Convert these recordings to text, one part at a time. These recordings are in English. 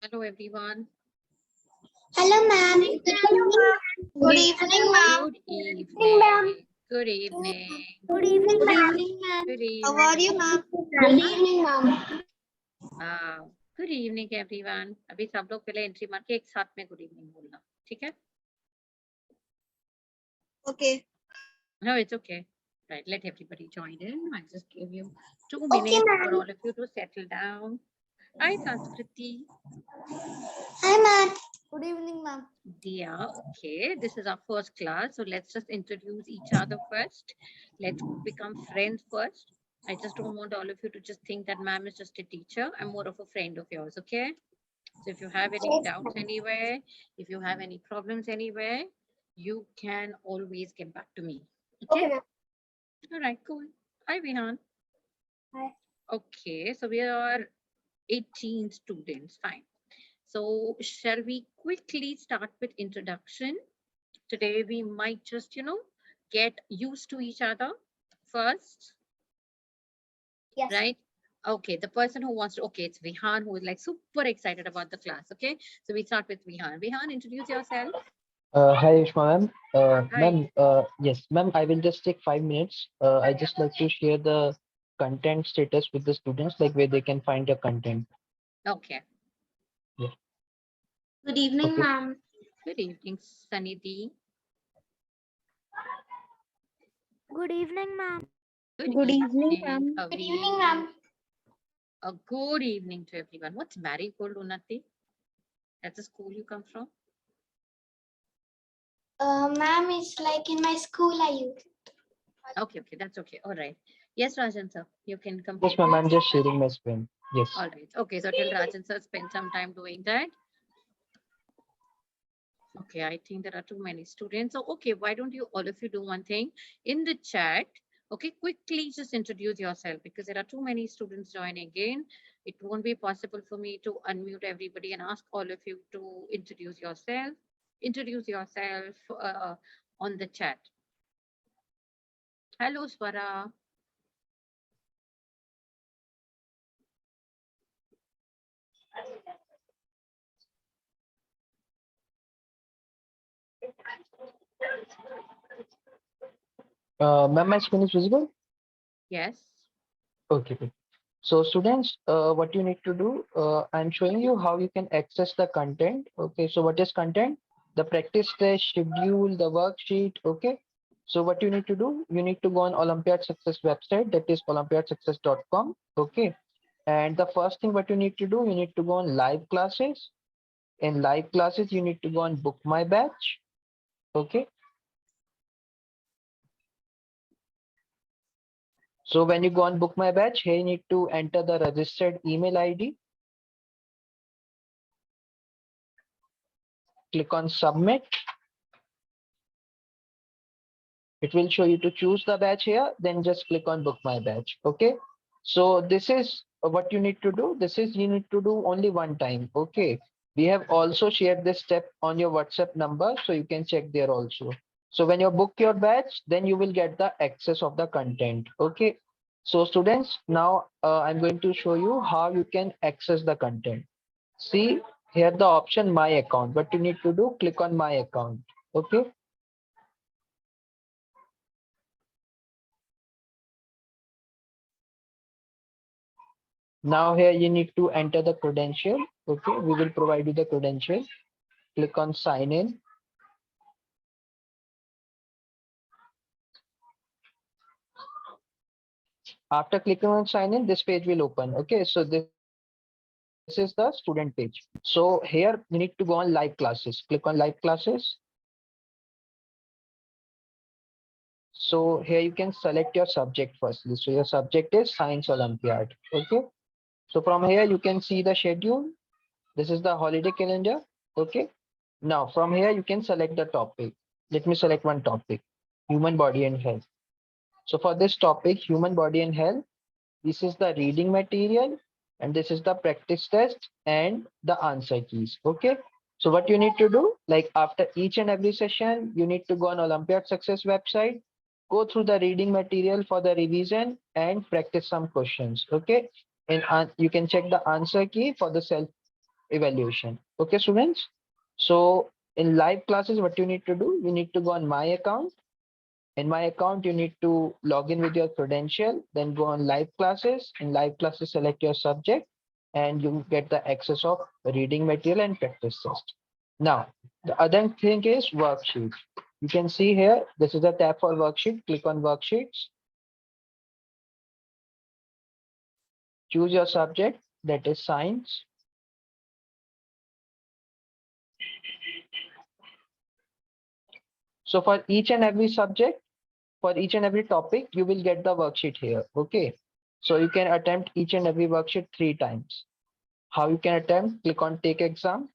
Hello, everyone. Hello, ma'am. Hello, ma'am. Good evening, ma'am. Good Evening, ma'am. evening. Good evening. Good evening, Good ma'am. evening, ma'am. Good How are you, evening. ma'am? Good evening, ma'am. Good evening, everyone. अभी सब लोग पहले entry मार के एक साथ में good evening बोलना, ठीक है? Okay. No, it's okay. Right, let everybody join in. I just give you 2 Okay, minutes for ma'am. all of you to settle down. Hi, Sanskriti. Hi, ma'am. Good evening, ma'am. Dia, okay. This is our first class, so let's just introduce each other first. Let's become friends first. I just don't want all of you to just think that ma'am is just a teacher. I'm more of a friend of yours, okay? So if you have any Yes, doubts anywhere, if you have any problems anywhere, you can always get back to me. Okay? ma'am. All right, cool. Hi, Vihan. Hi. Okay, so we are 18 students. Fine. So shall we quickly start with introduction? Today we might just, get used to each other first, Yes. right? Okay, the person who wants to, okay, it's Vihan who is like super excited about the class. Okay, so we start with Vihan. Vihan, introduce yourself. Hi, Ishma ma'am. Hi. Yes, ma'am, I will just take 5 minutes. I just like to share the content status with the students, like where they can find the content. Okay. Good evening, Okay. ma'am. Good evening, Sanidhi. Good evening, ma'am. Good evening, Evening, ma'am. Good evening, Kavi. ma'am. A good evening to everyone. What's Marigold, Unnati? That's the school you come from? Ma'am, it's like in my school I use. Okay, that's okay. All right. Yes, Rajan sir, you can Yes, complete ma'am, it. I'm just sharing my screen. Yes. All right. Okay, so till Rajan sir spend some time doing that. Okay, I think there are too many students. So, okay, why don't you all of you do one thing in the chat? Okay, quickly just introduce yourself because there are too many students joining in. It won't be possible for me to unmute everybody and ask all of you to introduce yourself. Introduce yourself on the chat. Hello, Swara. Ma'am, my screen is visible? Yes. Okay, good. So students, what you need to do, I'm showing you how you can access the content. Okay, so what is content? The practice test, schedule, the worksheet. Okay, so what you need to do, you need to go on Olympiad Success website, that is olympiadsuccess.com. Okay, and the first thing what you need to do, you need to go on live classes. In live classes, you need to go on book my batch. Okay, so when you go on book my batch, here you need to enter the registered email ID. Click on submit. It will show you to choose the batch here, then just click on book my batch. Okay, so this is what you need to do. This is you need to do only one time. Okay, we have also shared this step on your WhatsApp number, so you can check there also. So when you book your batch, then you will get the access of the content. Okay, so students, now I'm going to show you how you can access the content. See here the option my account. What you need to do, click on my account. Okay, now here you need to enter the credential. Okay, we will provide you the credential. Click on sign in. After clicking on sign in, this page will open. Okay, so this is the student page. So here you need to go on live classes. Click on live classes. So here you can select your subject firstly. So your subject is Science Olympiad. Okay, so from here you can see the schedule. This is the holiday calendar. Okay, now from here you can select the topic. Let me select one topic, human body and health. So for this topic, human body and health, this is the reading material and this is the practice test and the answer keys. Okay, so what you need to do, like after each and every session, you need to go on Olympiad Success website, go through the reading material for the revision and practice some questions. Okay, and you can check the answer key for the self evaluation. Okay, students. So in live classes, what you need to do, you need to go on my account. In my account, you need to log in with your credential, then go on live classes. In live classes, select your subject, and you get the access of reading material and practice test. Now, the other thing is worksheet. You can see here, this is the tab for worksheet. Click on worksheets. Choose your subject, that is science. So for each and every subject, for each and every topic, you will get the worksheet here. Okay. So you can attempt each and every worksheet 3 times. How you can attempt? Click on take exam.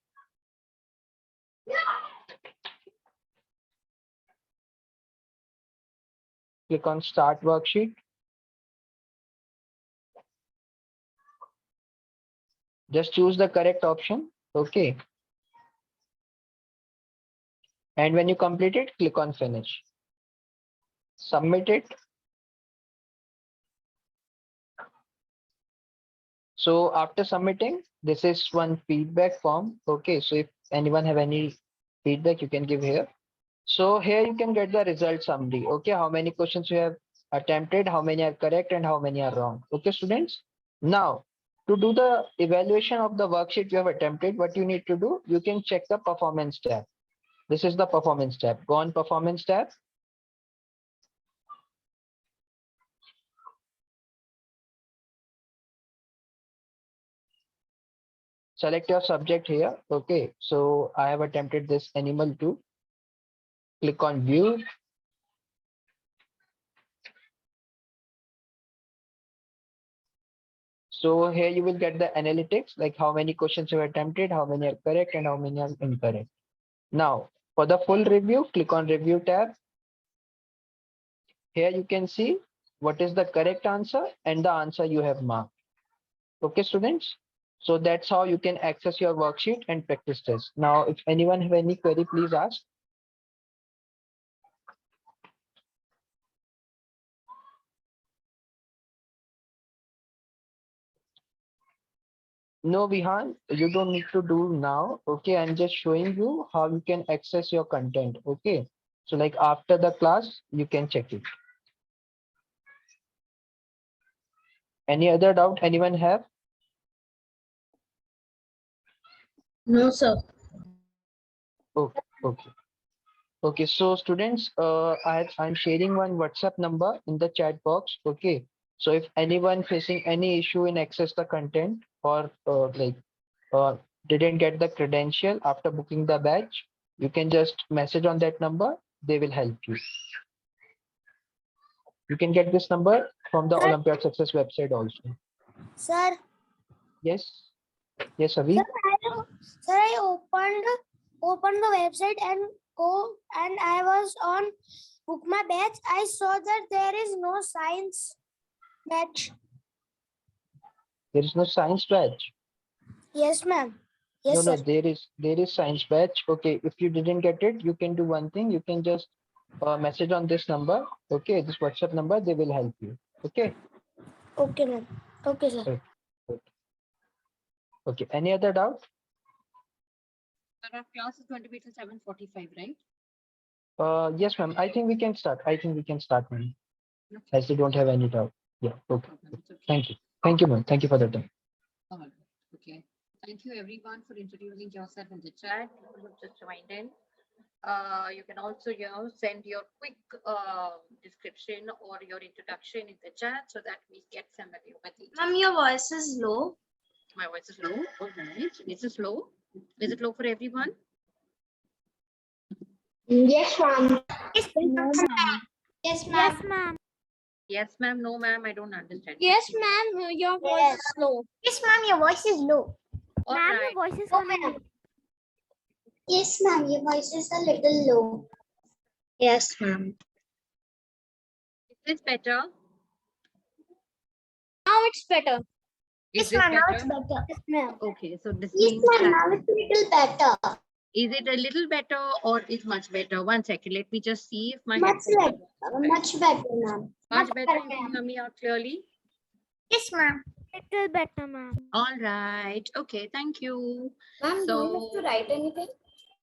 Click on start worksheet. Just choose the correct option. Okay. And when you complete it, click on finish. Submit it. So after submitting, this is one feedback form. Okay. So if anyone have any feedback, you can give here. So here you can get the result summary. Okay. How many questions you have attempted, how many are correct and how many are wrong. Okay, students. Now, to do the evaluation of the worksheet you have attempted, what you need to do, you can check the performance tab. This is the performance tab. Go on performance tab. Select your subject here. Okay, so I have attempted this animal too. Click on view. So here you will get the analytics, like how many questions you have attempted, how many are correct and how many are incorrect. Now, for the full review, click on review tab. Here you can see what is the correct answer and the answer you have marked. Okay, students. So that's how you can access your worksheet and practice test. Now, if anyone have any query, please ask. No, Vihan, you don't need to do now. Okay, I'm just showing you how you can access your content. Okay, so like after the class, you can check it. Any other doubt anyone have? No, sir. Okay, okay. Okay, so students, I'm sharing one WhatsApp number in the chat box. Okay, so if anyone facing any issue in access the content or didn't get the credential after booking the batch, you can just message on that number. They will help you. You can get this number from the Sir. Olympiad Success website also. Sir, Yes. Yes, Avi. I opened the website and I was on book my batch. I saw that there is no science batch. There is no science batch. Yes, ma'am. Yes, No, sir. there is science batch. Okay, if you didn't get it, you can do one thing. You can just message on this number. Okay, this WhatsApp number. They will help you. Okay. Okay, ma'am. Okay, sir. Okay. Okay. Any other doubt? Our class is going to be till 7:45, right? Yes, ma'am. I think we can start. I think we can start, ma'am. Okay. As they don't have any doubt. Yeah. Okay. It's okay. Thank you. Thank you, ma'am. Thank you for the time. All right. Okay. Thank you everyone for introducing yourself in the chat. People who just joined in. You can also, send your quick description or your introduction in the chat so that we get familiar with it. Ma'am, your voice is low. My voice is low. All right. Is it low? Is it low for everyone? Yes, ma'am. Yes, Yes, ma'am. Yes, ma'am. No, ma'am. I don't understand. Yes, ma'am. Your voice is low. Yes, ma'am. Your voice is low. All Ma'am, right. your voice is Oh, coming. ma'am. Yes, ma'am. Your voice is a little low. Yes, ma'am. Is this better? Now it's better. Is Yes, this ma'am. Now it's better? better. Yes, ma'am. Okay. So this Yes, means ma'am. that Now it's a little better. is it a little better or is much better? 1 second. Let me just see if my Much headphones are better. Much better, ma'am. much better. You can ma'am. hear me out clearly. Yes, ma'am. Little better, ma'am. All right. Okay. Thank you. Ma'am, do you have So, to write anything?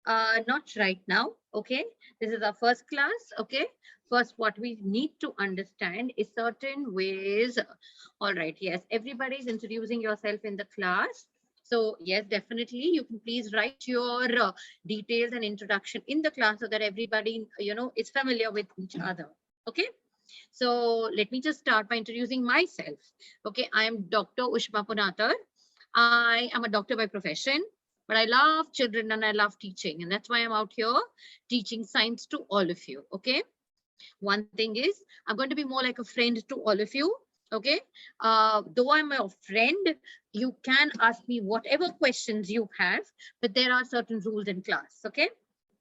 not right now. Okay. This is our first class. Okay. First, what we need to understand is certain ways. All right. Yes. Everybody is introducing yourself in the class. So yes, definitely. You can please write your details and introduction in the class so that everybody, is familiar with each other. Okay. So let me just start by introducing myself. Okay, I am Dr. Ushma Punatar. I am a doctor by profession, but I love children and I love teaching. And that's why I'm out here teaching science to all of you. Okay. One thing is, I'm going to be more like a friend to all of you. Okay. Though I'm a friend, you can ask me whatever questions you have, but there are certain rules in class. Okay.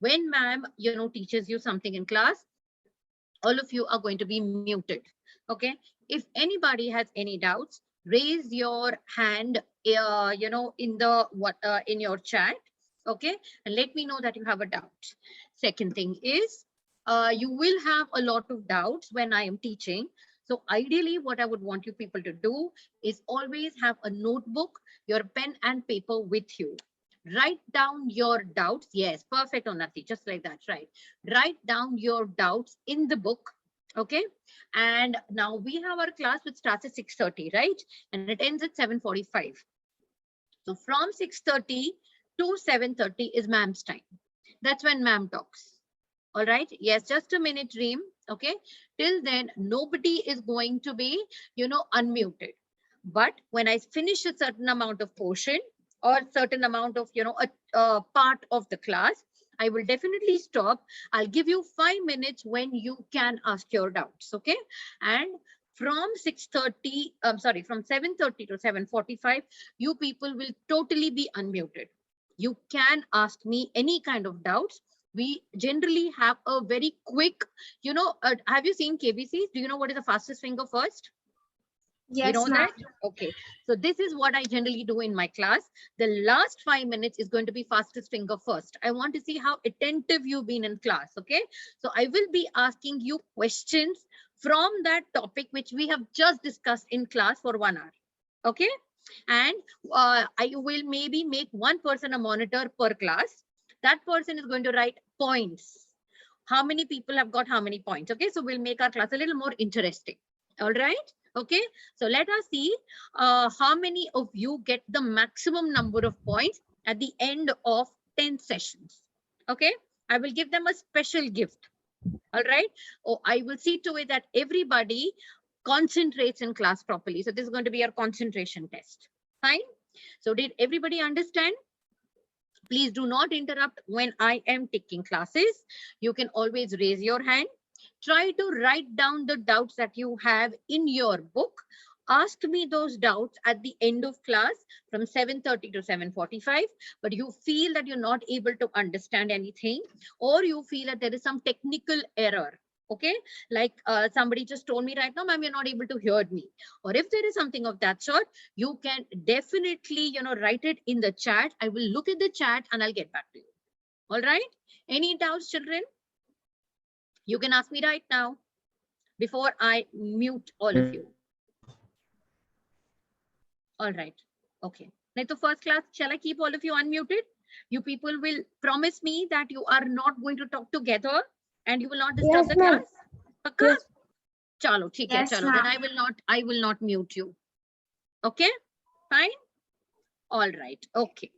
When ma'am, teaches you something in class, all of you are going to be muted. Okay. If anybody has any doubts, raise your hand, in the in your chat. Okay. And let me know that you have a doubt. Second thing is, you will have a lot of doubts when I am teaching. So ideally, what I would want you people to do is always have a notebook, your pen and paper with you. Write down your doubts. Yes, perfect, Onati, just like that, right? Write down your doubts in the book. Okay. And now we have our class which starts at 6:30, right? And it ends at 7:45. So from 6:30 to 7:30 is ma'am's time. That's when ma'am talks. All right. Yes, just a minute, Reem. Okay. Till then, nobody is going to be, unmuted. But when I finish a certain amount of portion or certain amount of, a part of the class, I will definitely stop. I'll give you 5 minutes when you can ask your doubts. Okay. And from 6:30, from 7:30 to 7:45, you people will totally be unmuted. You can ask me any kind of doubts. We generally have a very quick, have you seen KBC? Do you know what is the fastest finger first? You know that? Okay. So this is what I generally do in my class. The last 5 minutes is going to be fastest finger first. I want to see how attentive you've been in class. Okay. So I will be asking you questions from that topic, which we have just discussed in class for 1 hour. Okay. And I will maybe make one person a monitor per class. That person is going to write points. How many people have got how many points? Okay. So we'll make our class a little more interesting. All right. Okay, so let us see how many of you get the maximum number of points at the end of 10 sessions. Okay, I will give them a special gift. All right. Oh, I will see to it that everybody concentrates in class properly. So this is going to be our concentration test. Fine. So did everybody understand? Please do not interrupt when I am taking classes. You can always raise your hand. Try to write down the doubts that you have in your book. Ask me those doubts at the end of class from 7:30 to 7:45, but you feel that you're not able to understand anything, or you feel that there is some technical error. Okay, like somebody just told me right now, ma'am, you're not able to hear me. Or if there is something of that sort, you can definitely, write it in the chat. I will look at the chat and I'll get back to you. All right. Any doubts, children? You can ask me right now before I mute all of you. All right. Okay. Now, the first class, shall I keep all of you unmuted? You people will promise me that you are not going to talk together and you will not disturb the class. Pakka? Yes. Chalo, theek hai, chalo. Then I will not mute you. Okay? Fine? All right. Okay.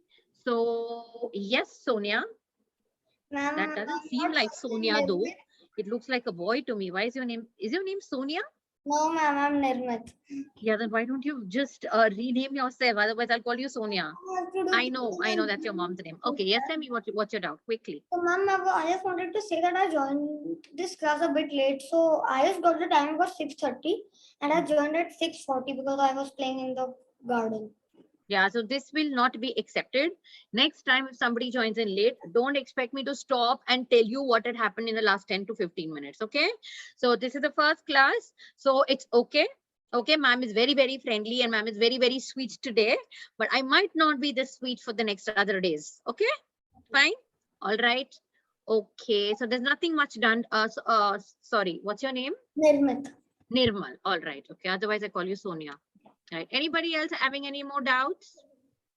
So, yes, Sonia. That doesn't seem like Sonia though. It looks like a boy to me. Why is your name? Is your name Sonia? No, ma'am, I'm Nirmat. Yeah, then why don't you just rename yourself? Otherwise, I'll call you Sonia. I know that's your mom's name. Okay, yes, tell me what's your doubt quickly. So, ma'am, I just wanted to say that I joined this class a bit late. So, I just got the time was 6:30 and I joined at 6:40 because I was playing in the garden. Yeah, so this will not be accepted. Next time, if somebody joins in late, don't expect me to stop and tell you what had happened in the last 10 to 15 minutes. Okay. So this is the first class. So it's okay. Okay. Ma'am is very, very friendly and ma'am is very, very sweet today, but I might not be this sweet for the next other days. Okay. Fine. All right. Okay. So there's nothing much done. Sorry. What's your name? Nirmat. Nirmal. All right. Okay. Otherwise I call you Sonia. Right. Anybody else having any more doubts?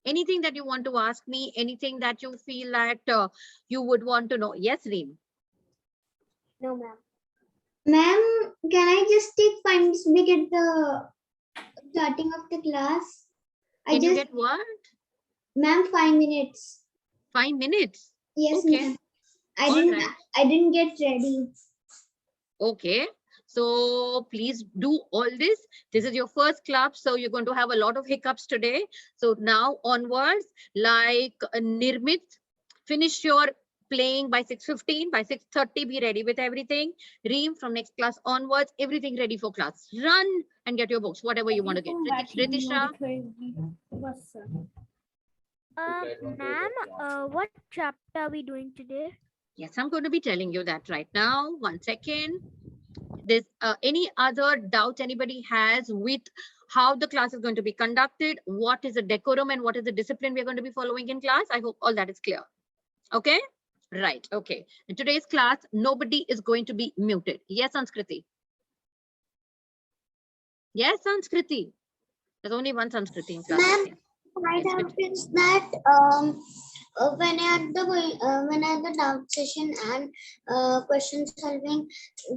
Anything that you want to ask me? Anything that you feel that you would want to know? Yes, Reem. No, ma'am. Ma'am, can I just take 5 minutes to get the starting of the class? Can you get what? Ma'am, 5 minutes. 5 minutes. Yes, Okay. ma'am. All right. I didn't get ready. Okay. So please do all this. This is your first club, so you're going to have a lot of hiccups today. So now onwards, like Nirmit, finish your playing by 6:15. By 6:30, be ready with everything. Reem, from next class onwards, everything ready for class. Run and get your books, whatever you want to get. Ritisha, Ma'am, what chapter are we doing today? yes, I'm going to be telling you that right now. 1 second. There's any other doubt anybody has with how the class is going to be conducted, what is the decorum and what is the discipline we're going to be following in class? I hope all that is clear. Okay, right. Okay, in today's class, nobody is going to be muted. Yes, Sanskriti. Yes, Sanskriti. There's only one Sanskriti in class. I Ma'am, think. my Yes, doubt Vit- is that when I had the doubt session and question solving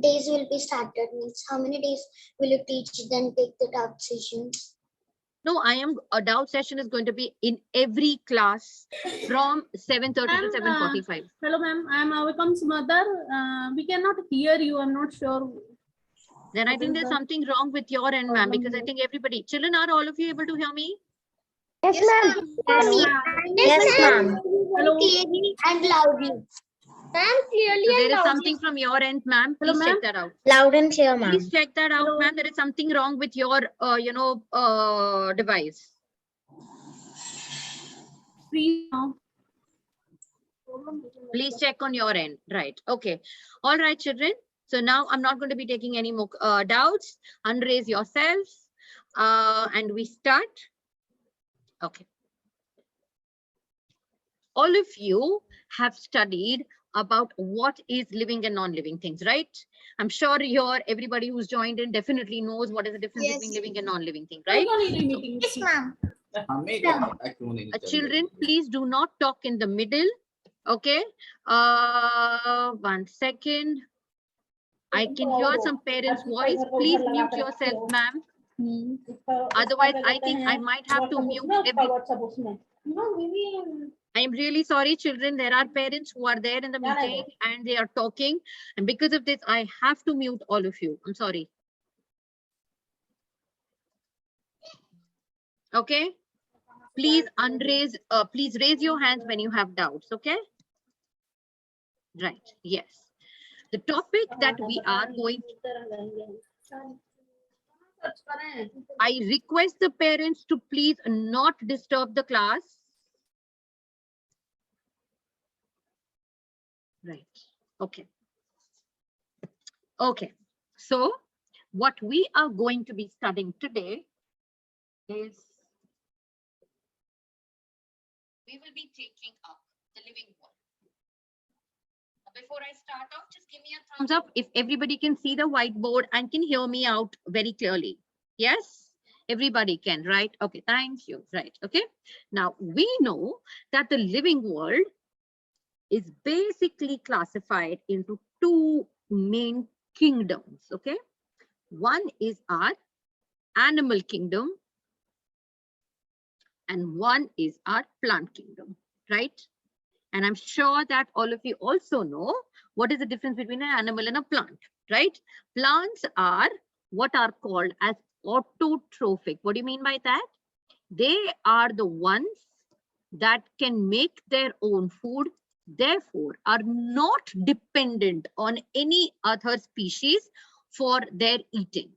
days will be started. Means how many days will you teach then take the doubt sessions? No, a doubt session is going to be in every class from 7:30 to 7:45. Hello, ma'am. I am Avikam's mother. We cannot hear you. I'm not sure. Then I What think is there's the something wrong with your end, ma'am, because I problem think everybody, children, are all of you able to hear me? Yes, ma'am. Hello. Yes, ma'am. Hello. Clearly and loudly. Ma'am, clearly So there and is loudly. something from your end, ma'am. Hello, Please check ma'am. that out. Loud and clear, ma'am. Please check that out, Hello. ma'am. There is something wrong with your, device. Free now. Please check on your end. Right. Okay. All right, children. So now I'm not going to be taking any more doubts. Unraise yourselves. And we start. Okay. All of you have studied about what is living and non-living things, right? I'm sure everybody who's joined in definitely knows what is the difference Yes. between living and non-living thing, right? Yes, ma'am. Children, please do not talk in the middle. Okay. 1 second. I can hear some parents' voice. Please mute yourself, ma'am. Otherwise, I think I might have to mute I am really sorry, children. There are parents who are there in the meeting and they are talking. And because of this, I have to mute all of you. I'm sorry. Okay. Please please raise your hands when you have doubts. Okay. Right. Yes. The topic that we are going I request the parents to please not disturb the class. Right. Okay. Okay. So what we are going to be studying today is we will be taking up the living world. Before I start off, just give me a thumbs up if everybody can see the whiteboard and can hear me out very clearly. Yes, everybody can, right? Okay, thank you. Right. Okay. Now we know that the living world is basically classified into two main kingdoms. Okay. One is our animal kingdom and one is our plant kingdom, right? And I'm sure that all of you also know what is the difference between an animal and a plant, right? Plants are what are called as autotrophic. What do you mean by that? They are the ones that can make their own food, therefore are not dependent on any other species for their eating,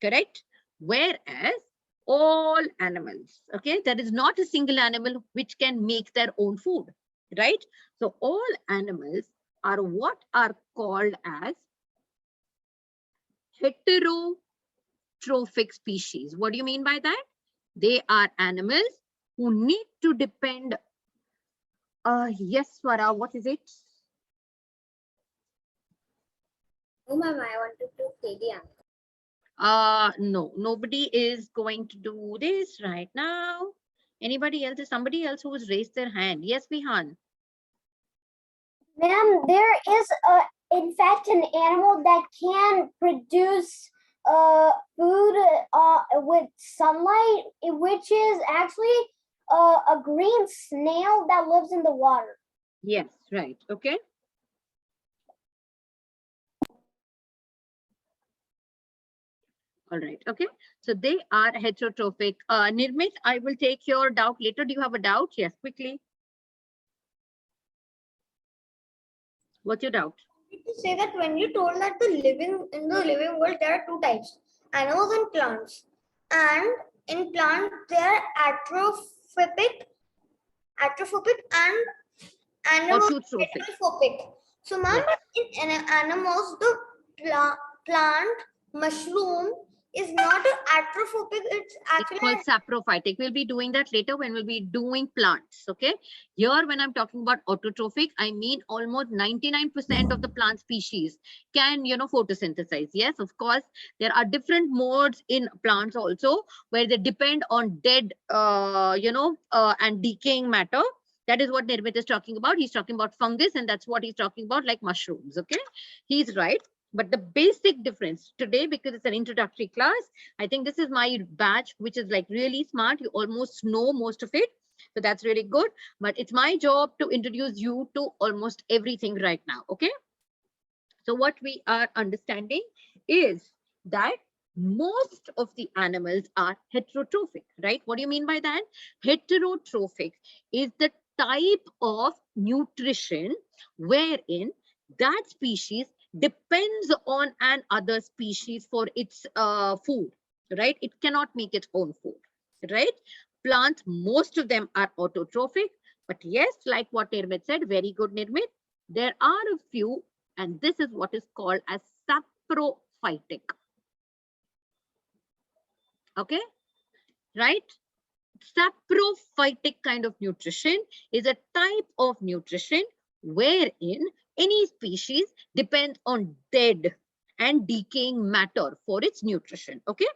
correct? Whereas all animals, okay, there is not a single animal which can make their own food, right? So all animals are what are called as heterotrophic species. What do you mean by that? They are animals who need to depend. Yes, Swara, what is it? Oh, ma'am, I wanted to say the answer. No, nobody is going to do this right now. Anybody else? Is somebody else who has raised their hand? Yes, Vihan. Ma'am, there is in fact an animal that can produce food with sunlight, which is actually a green snail that lives in the water. Yes, right. Okay. All right. Okay. So they are heterotrophic. Nirmit, I will take your doubt later. Do you have a doubt? Yes, quickly. What's your doubt? To say that when you told that in the living world there are two types, animals and plants, and in plants they are atrophic and animals Autotrophic. heterotrophic. So ma'am, Yes. in animals the plant mushroom is not an atrophic, it's It's actually called saprophytic. We'll be doing that later when we'll be doing plants. Okay. Here, when I'm talking about autotrophic, I mean almost 99% of the plant species can, photosynthesize. Yes, of course, there are different modes in plants also where they depend on dead, and decaying matter. That is what Nirmit is talking about. He's talking about fungus, and that's what he's talking about, like mushrooms. Okay. He's right. But the basic difference today, because it's an introductory class, I think this is my batch, which is like really smart. You almost know most of it. So that's really good. But it's my job to introduce you to almost everything right now. Okay. So what we are understanding is that most of the animals are heterotrophic, right? What do you mean by that? Heterotrophic is the type of nutrition wherein that species depends on an other species for its food, right? It cannot make its own food, right? Plants, most of them are autotrophic, but yes, like what Nirmit said, very good, Nirmit. There are a few, and this is what is called as saprophytic. Okay, right? Saprophytic kind of nutrition is a type of nutrition wherein any species depends on dead and decaying matter for its nutrition. Okay,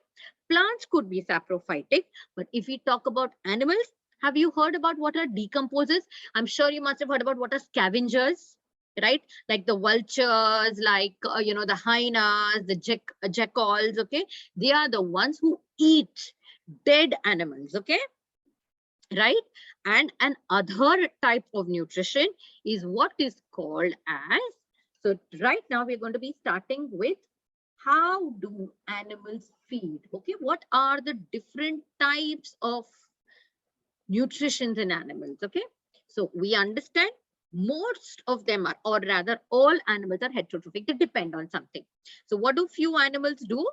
plants could be saprophytic, but if we talk about animals, have you heard about what are decomposers? I'm sure you must have heard about what are scavengers, right? Like the vultures, like the hyenas, the jackals. Okay, they are the ones who eat dead animals. Okay, right? And another type of nutrition is what is called as, so right now we're going to be starting with how do animals feed? Okay, what are the different types of nutrition in animals? Okay, so we understand most of them are, or rather all animals are heterotrophic. They depend on something. So what do few animals do?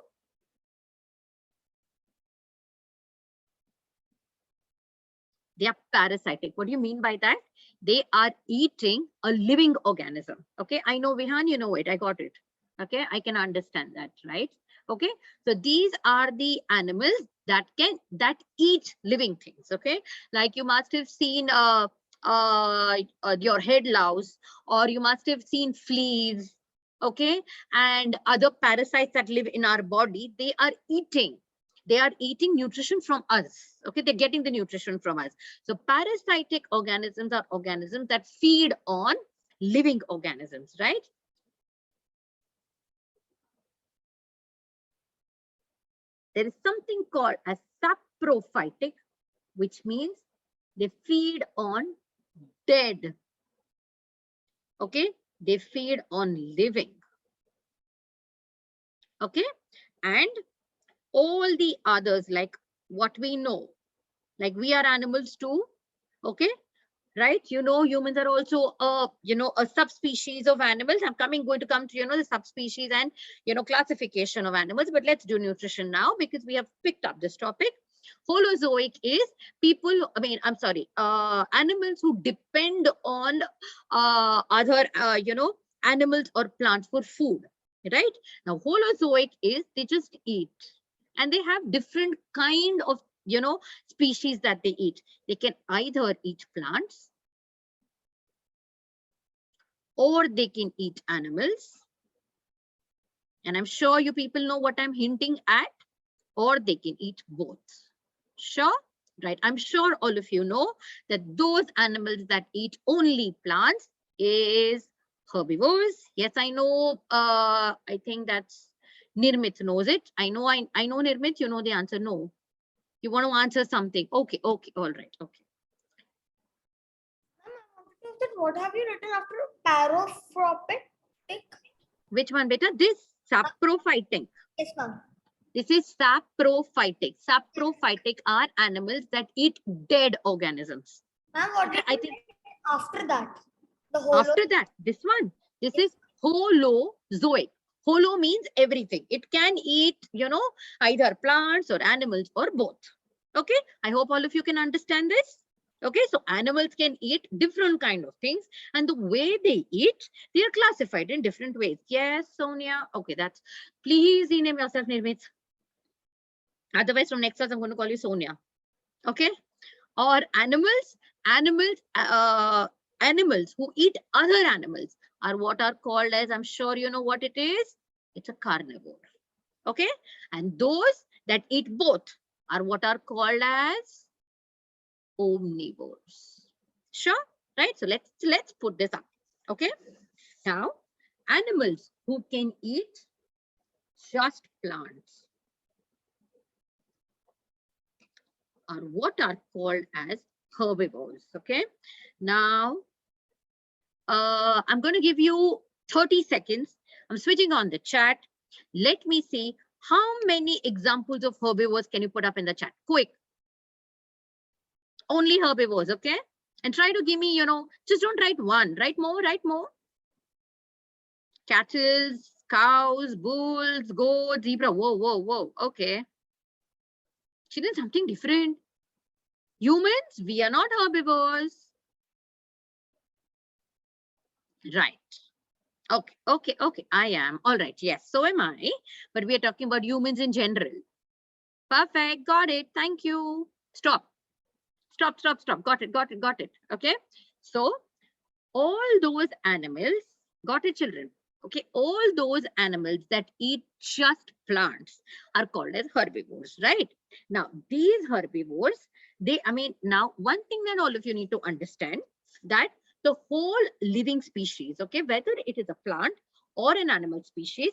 They are parasitic. What do you mean by that? They are eating a living organism. Okay, I know Vihan, you know it. I got it. Okay, I can understand that, right? Okay, so these are the animals that eat living things. Okay, like you must have seen your head louse, or you must have seen fleas. Okay, and other parasites that live in our body. They are eating nutrition from us. Okay, they're getting the nutrition from us. So parasitic organisms are organisms that feed on living organisms, right? There is something called as saprophytic, which means they feed on dead. Okay, they feed on living. Okay, and all the others, like what we know, like we are animals too. Okay, right? Humans are also a subspecies of animals. I'm going to come to the subspecies and classification of animals, but let's do nutrition now because we have picked up this topic. Holozoic is animals who depend on other animals or plants for food, right? Now Holozoic is they just eat, and they have different kind of species that they eat. They can either eat plants, or they can eat animals, And I'm sure you people know what I'm hinting at, or they can eat both. Sure? Right. I'm sure all of you know that those animals that eat only plants is herbivores. Yes, I know. I think that's Nirmit knows it. I know Nirmit, you know the answer. No. You want to answer something. Okay, okay, all right, okay. What have you written after parophytic? Which one, beta? This saprophytic. Yes, ma'am. This is saprophytic. Saprophytic are animals that eat dead organisms. Ma'am, what Okay, I think after that? The after that, this one, this is holozoic. Holo means everything. It can eat, you know, either plants or animals or both. Okay, I hope all of you can understand this. Okay, so animals can eat different kind of things, and the way they eat, they are classified in different ways. Yes, Sonia. Okay, that's, please rename yourself Nirmit. Otherwise, from next class, I'm going to call you Sonia. Okay, or animals who eat other animals are what are called as, I'm sure you know what it is. It's a carnivore. Okay, and those that eat both are what are called as omnivores. Sure, right? So let's put this up. Okay, now animals who can eat just plants are what are called as herbivores. Okay, now I'm going to give you 30 seconds. I'm switching on the chat. Let me see how many examples of herbivores can you put up in the chat. Quick. Only herbivores, okay? And try to give me, you know, just don't write one, write more, write more. Cattle, cows, bulls, goats, zebra. Whoa, whoa, whoa. Okay. She did something different. Humans, we are not herbivores. Right. Okay, okay, okay. I am. All right. Yes, so am I. But we are talking about humans in general. Perfect. Got it. Thank you. Stop. Stop, stop, stop. Got it, got it, got it. Okay. So all those animals, got it, children? Okay. All those animals that eat just plants are called as herbivores, right? Now, these herbivores, now one thing that all of you need to understand that the whole living species, okay, whether it is a plant or an animal species,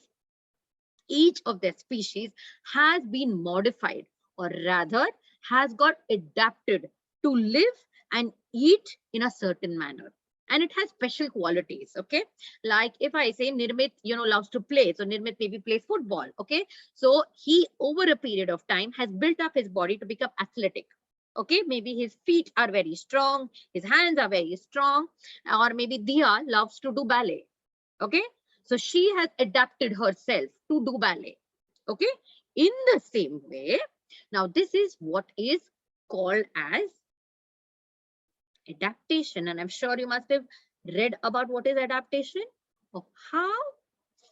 each of their species has been modified, or rather has got adapted to live and eat in a certain manner. And it has special qualities, okay? Like if I say Nirmit, you know, loves to play. So Nirmit maybe plays football, okay? So he, over a period of time, has built up his body to become athletic. Okay, maybe his feet are very strong, his hands are very strong, or maybe Dia loves to do ballet. Okay, so she has adapted herself to do ballet. Okay, in the same way, now this is what is called as adaptation. And I'm sure you must have read about what is adaptation, of how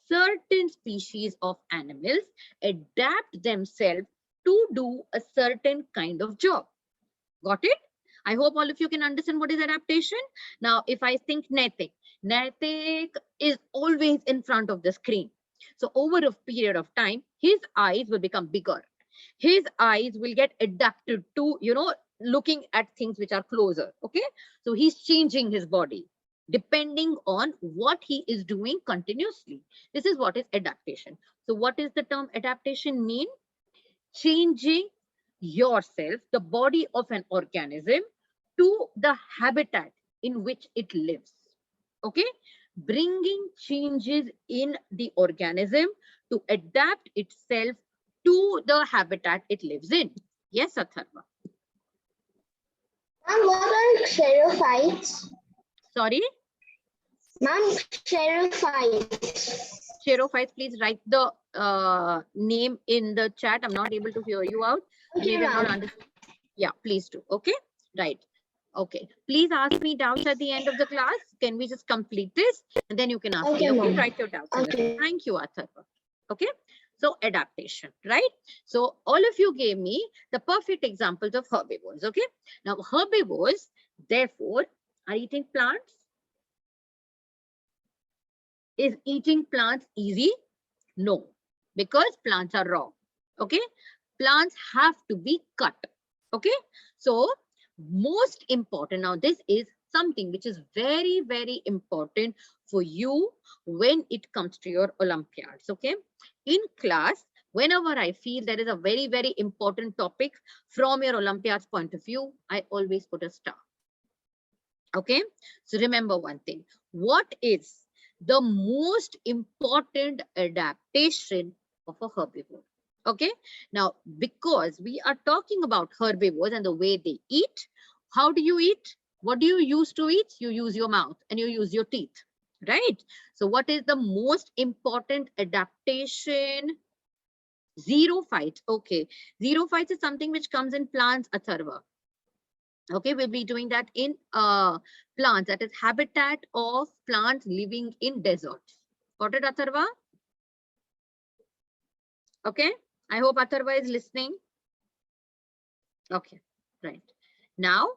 certain species of animals adapt themselves to do a certain kind of job. Got it? I hope all of you can understand what is adaptation. Now, if I think Naitik is always in front of the screen. So over a period of time, his eyes will become bigger. His eyes will get adapted to, you know, looking at things which are closer. Okay. So he's changing his body depending on what he is doing continuously. This is what is adaptation. So what is the term adaptation mean? Changing yourself, the body of an organism, to the habitat in which it lives. Okay, bringing changes in the organism to adapt itself to the habitat it lives in. Yes, Atharva. Ma'am, what are xerophytes? Sorry, Ma'am, xerophytes. Xerophytes, please write the name in the chat. I'm not able to hear you out. Okay, Maybe I'm not ma'am. understanding. Yeah, please do. Okay, right. Okay, please ask me doubts at the end of the class. Can we just complete this? And then you can ask me. Okay, Okay, ma'am. write your doubts. in the Okay. chat. Thank you, Atharva. Okay, so adaptation, right? So all of you gave me the perfect examples of herbivores. Okay, now herbivores, therefore, are eating plants. Is eating plants easy? No, because plants are raw. Okay, plants have to be cut. Okay, so most important, now this is something which is very, very important for you when it comes to your Olympiads. Okay, in class, whenever I feel there is a very, very important topic from your Olympiads point of view, I always put a star. Okay, so remember one thing, what is the most important adaptation of a herbivore? Okay, now because we are talking about herbivores and the way they eat, how do you eat? What do you use to eat? You use your mouth and you use your teeth, right? So what is the most important adaptation? Zero fight. Okay, zero fight is something which comes in plants, Atharva. Okay, we'll be doing that in plants, that is habitat of plants living in deserts. Got it, Atharva? Okay, I hope Atharva is listening. Okay, right. Now,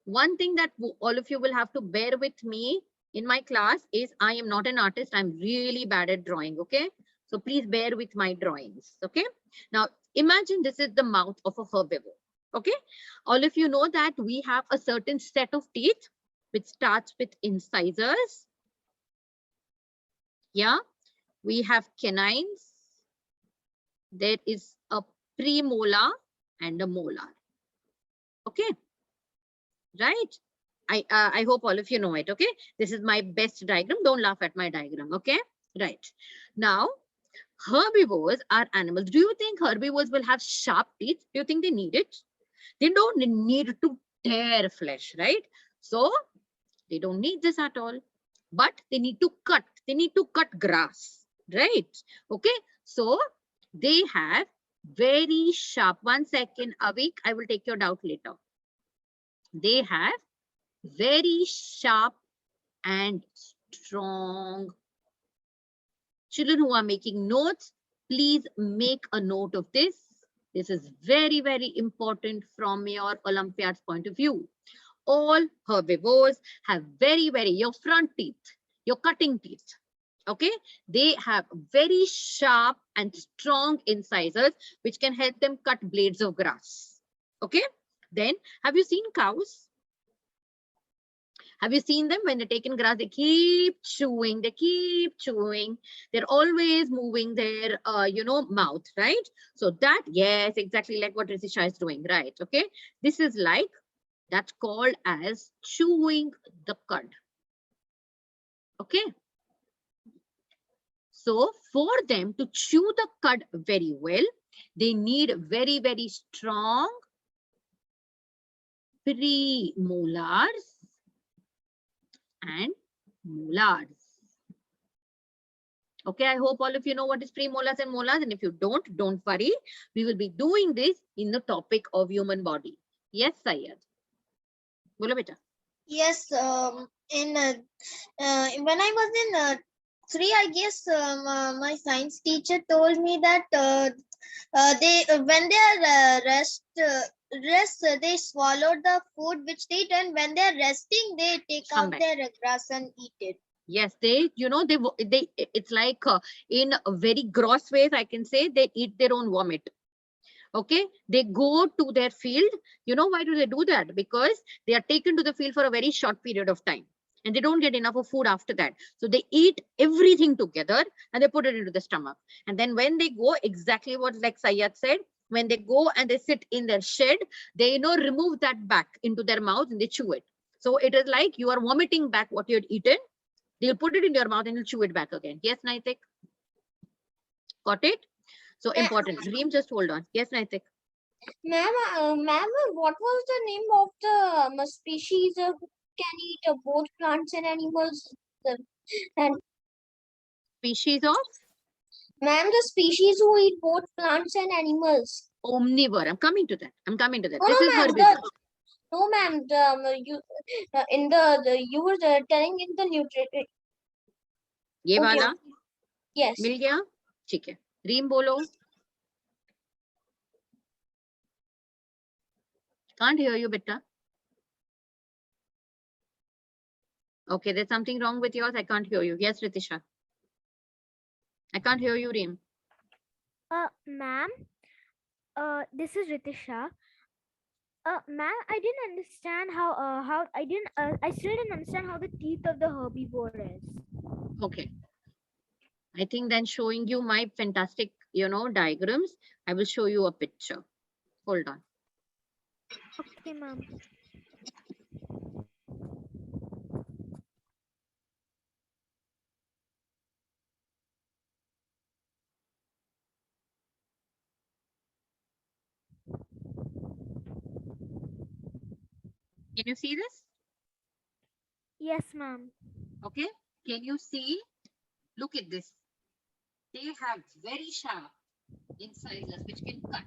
one thing that all of you will have to bear with me in my class is I am not an artist. I'm really bad at drawing. Okay, so please bear with my drawings. Okay, now imagine this is the mouth of a herbivore. Okay, all of you know that we have a certain set of teeth which starts with incisors. Yeah, we have canines. There is a premolar and a molar. Okay, right? I hope all of you know it. Okay, this is my best diagram. Don't laugh at my diagram. Okay, right. Now, herbivores are animals. Do you think herbivores will have sharp teeth? Do you think they need it? They don't need to tear flesh, right? So they don't need this at all, but they need to cut. They need to cut grass, right? Okay, so they have very sharp. 1 second, Avik, I will take your doubt later. They have very sharp and strong. Children who are making notes, please make a note of this. This is very, very important from your Olympiad's point of view. All herbivores have very, your front teeth, your cutting teeth. Okay, they have very sharp and strong incisors which can help them cut blades of grass. Okay, then have you seen cows? Have you seen them when they're taking grass? They keep chewing, they keep chewing. They're always moving their, mouth, right? So that, yes, exactly like what Ritisha is doing, right? Okay, this is like, that's called as chewing the cud. Okay. So for them to chew the cud very well, they need very, very strong premolars and molars. Okay, I hope all of you know what is premolars and molars, and if you don't worry. We will be doing this in the topic of human body. Yes, Syed. Bolo beta. Yes, when I was in 3, I guess my science teacher told me that they when they are rest, they swallow the food which they eat, and when they are resting, they take out their grass and eat it. Yes, they, it's like in a very gross ways, I can say they eat their own vomit. Okay, they go to their field. You know why do they do that? Because they are taken to the field for a very short period of time and they don't get enough of food after that. So they eat everything together and they put it into the stomach. And then when they go, exactly what like Syed said, when they go and they sit in their shed, they remove that back into their mouth and they chew it. So it is like you are vomiting back what you had eaten. They'll put it in your mouth and you'll chew it back again. Yes, Naitik? Got it? So important. Reem, just hold on. Yes, Naitik? Ma'am, what was the name of the species who can eat both plants and animals? And Species of? ma'am, the species who eat both plants and animals. Omnivore. I'm coming to that. No, This is ma'am, herbivore. no, ma'am. You you were telling in the nutrient. ये Okay. वाला Yes. मिल गया? ठीक है. रीम बोलो. Can't hear you, beta. Okay, there's something wrong with yours. I can't hear you. Yes, Ritisha. I can't hear you, Reem. Ma'am, this is Ritisha. Ma'am, I didn't understand I still didn't understand how the teeth of the herbivore is. Okay. I think then showing you my fantastic, diagrams, I will show you a picture. Hold on. Okay, ma'am. Can you see this? Yes, ma'am. Okay. Can you see? Look at this. They have very sharp incisors which can cut.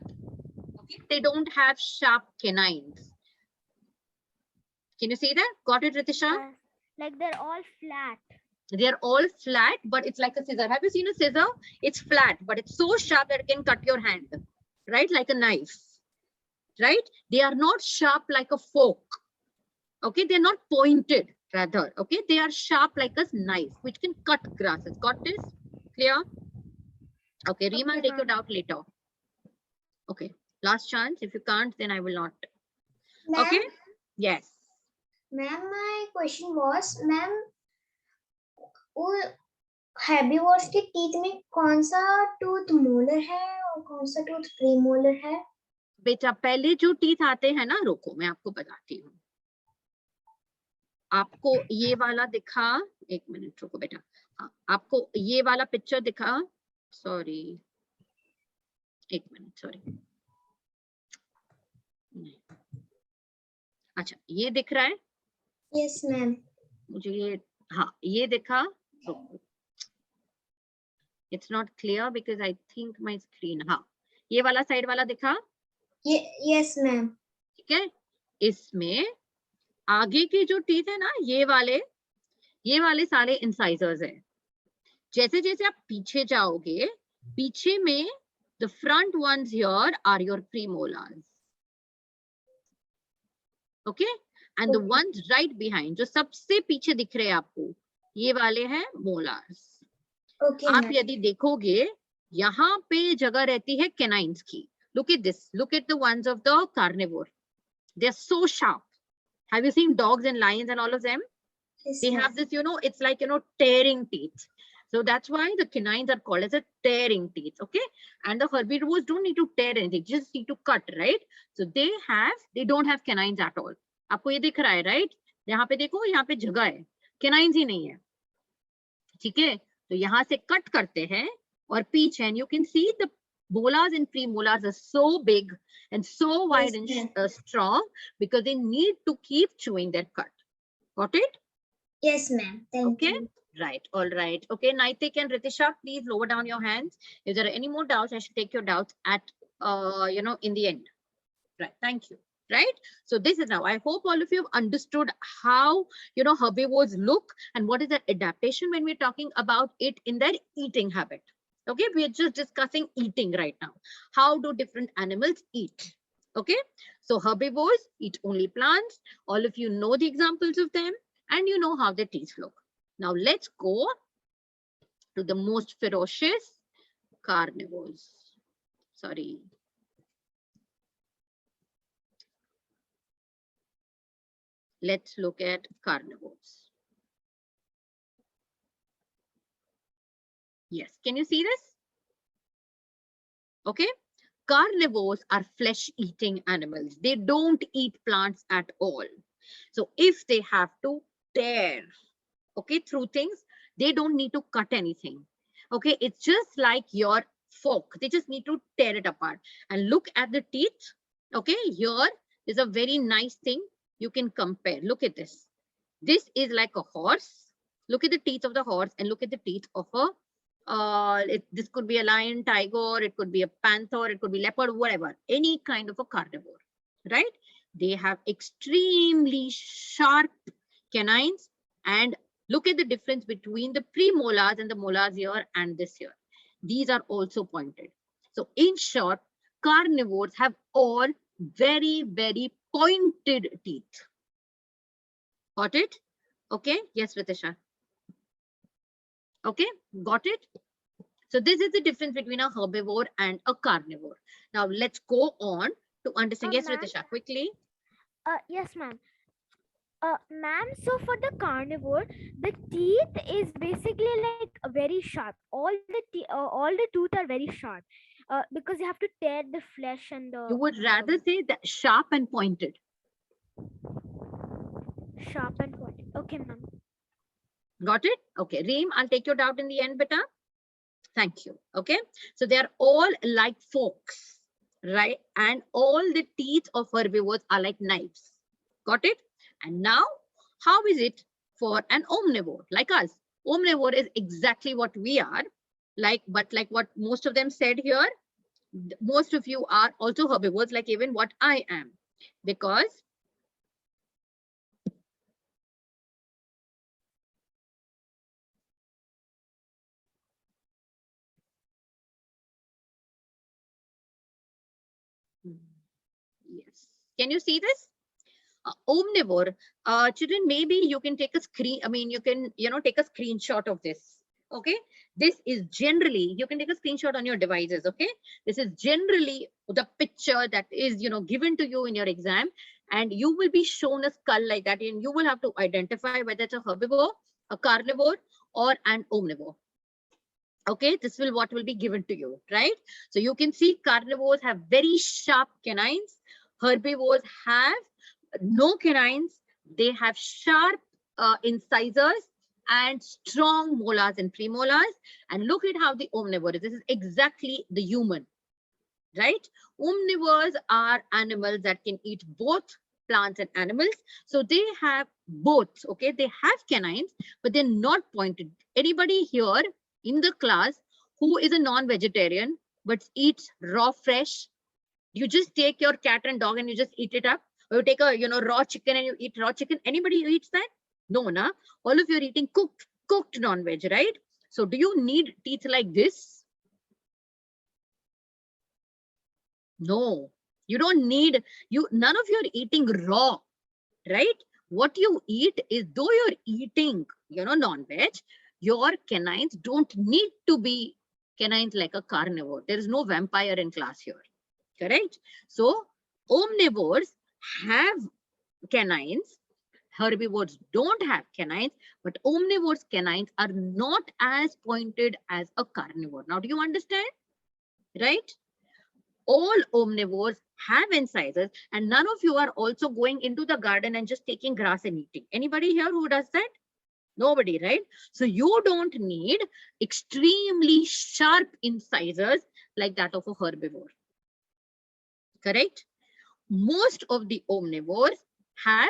Okay. They don't have sharp canines. Can you see that? Got it, Ritisha? Like they're all flat. They're all flat, but it's like a scissor. Have you seen a scissor? It's flat, but it's so sharp that it can cut your hand, right? Like a knife, right? They are not sharp like a fork. Okay, they're not pointed, rather. Okay, they are sharp like a knife, which can cut grasses. Got this? Clear? Okay, Reem, I'll Okay, take your ma'am. doubt later. Okay, last chance. If you can't, then I will not. Ma'am, Okay? Yes. ma'am, my question was, ma'am, वो herbivores के teeth में कौन सा tooth molar है और कौन सा tooth premolar है? बेटा पहले जो टीथ आते हैं ना, रुको मैं आपको बताती हूँ. आपको ये वाला दिखा, एक मिनट रुको बेटा. हाँ, आपको ये वाला पिक्चर दिखा. सॉरी, एक मिनट, सॉरी. अच्छा, ये दिख रहा है? Yes, ma'am. मुझे ये, हाँ ये दिखा. It's not clear because I think my screen. हाँ, ये वाला साइड वाला दिखा. Yes, ma'am. ठीक है. इसमें आगे के जो टीथ है ना, ये वाले सारे इंसाइजर्स है. जैसे जैसे आप पीछे जाओगे, पीछे में the front ones here are your premolars. Okay, and the Okay. ones right behind, जो सबसे पीछे दिख रहे हैं आपको, ये वाले हैं molars. Okay, आप ma'am. यदि देखोगे, यहाँ पे जगह रहती है canines की. Look at this. Look at the ones of the carnivore. They're so sharp. Have you seen dogs and lions and all of them? Yes, They ma'am. have this, it's like, tearing teeth. So that's why the canines are called as a tearing teeth. Okay. And the herbivores don't need to tear anything, just need to cut, right? So they don't have canines at all. आपको ये दिख रहा है, right? यहाँ पे देखो, यहाँ पे जगह है, canines ही नहीं है. ठीक है. तो यहाँ से कट करते हैं और पीछे, and you can see the molars and premolars are so big and so wide Yes, and ma'am. strong because they need to keep chewing their cut. Got it? Yes, ma'am. Thank Okay. you. Right. All right. Okay. Naitik and Ritisha, please lower down your hands. If there are any more doubts, I should take your doubts at, in the end. Right. Thank you. Right. So this is now, I hope all of you have understood how, herbivores look and what is the adaptation when we're talking about it in their eating habit. Okay. We are just discussing eating right now. How do different animals eat? Okay. So herbivores eat only plants. All of you know the examples of them and you know how their teeth look. Now let's go to the most ferocious carnivores. Sorry. Let's look at carnivores. Yes, can you see this? Okay. Carnivores are flesh-eating animals. They don't eat plants at all. So if they have to tear, okay, through things, they don't need to cut anything. Okay, it's just like your fork. They just need to tear it apart. And look at the teeth. Okay, here is a very nice thing you can compare. Look at this. This is like a horse. Look at the teeth of the horse and look at the teeth of a, this could be a lion, tiger, it could be a panther, it could be leopard, whatever, any kind of a carnivore, right? They have extremely sharp canines, and look at the difference between the premolars and the molars here and this here. These are also pointed. So in short, carnivores have all very, very pointed teeth. Got it? Okay. Yes, Ritisha. Okay, got it. So this is the difference between a herbivore and a carnivore. Now let's go on to understand. Yes, Ma'am? Ritisha, quickly. Yes, ma'am. Ma'am, so for the carnivore, the teeth is basically like very sharp. All the teeth are very sharp. Because you have to tear the flesh and the You would rather say that sharp and pointed. sharp and pointed. Okay, ma'am. Got it? Okay, Reem, I'll take your doubt in the end, beta. Thank you. Okay, so they are all like forks, right? And all the teeth of herbivores are like knives. Got it? And now, how is it for an omnivore like us? Omnivore is exactly what we are, but like what most of them said here, most of you are also herbivores, like even what I am, because yes. Can you see this? Omnivore, children, maybe you can take a screen. I mean, you can, take a screenshot of this. Okay. This is generally, you can take a screenshot on your devices. Okay. This is generally the picture that is, given to you in your exam, and you will be shown a skull like that, and you will have to identify whether it's a herbivore, a carnivore, or an omnivore. Okay, this will what will be given to you, right? So you can see carnivores have very sharp canines. Herbivores have no canines. They have sharp incisors and strong molars and premolars. And look at how the omnivore is. This is exactly the human, right? Omnivores are animals that can eat both plants and animals. So they have both, okay? They have canines, but they're not pointed. Anybody here in the class who is a non-vegetarian but eats raw fresh? You just take your cat and dog and you just eat it up, or you take a raw chicken and you eat raw chicken. Anybody who eats that? No, na? All of you are eating cooked non-veg, right? So do you need teeth like this? No, you don't need. None of you are eating raw, right? What you eat is, though you're eating non-veg, your canines don't need to be canines like a carnivore. There is no vampire in class here, correct? So omnivores have canines, herbivores don't have canines, but omnivores canines are not as pointed as a carnivore. Now do you understand? Right? All omnivores have incisors, and none of you are also going into the garden and just taking grass and eating. Anybody here who does that? Nobody, right? So you don't need extremely sharp incisors like that of a herbivore. Correct? Most of the omnivores have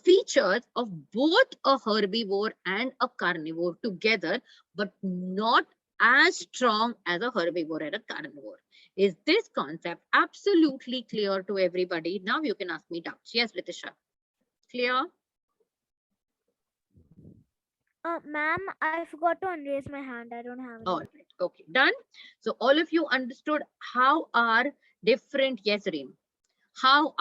features of both a herbivore and a carnivore together, but not as strong as a herbivore and a carnivore. Is this concept absolutely clear to everybody? Now you can ask me doubts. Yes, Ritisha. Clear? Ma'am, I forgot to unraise my hand. I don't have All it. right. Okay, done. So all of you understood how are different, yes, Reem, how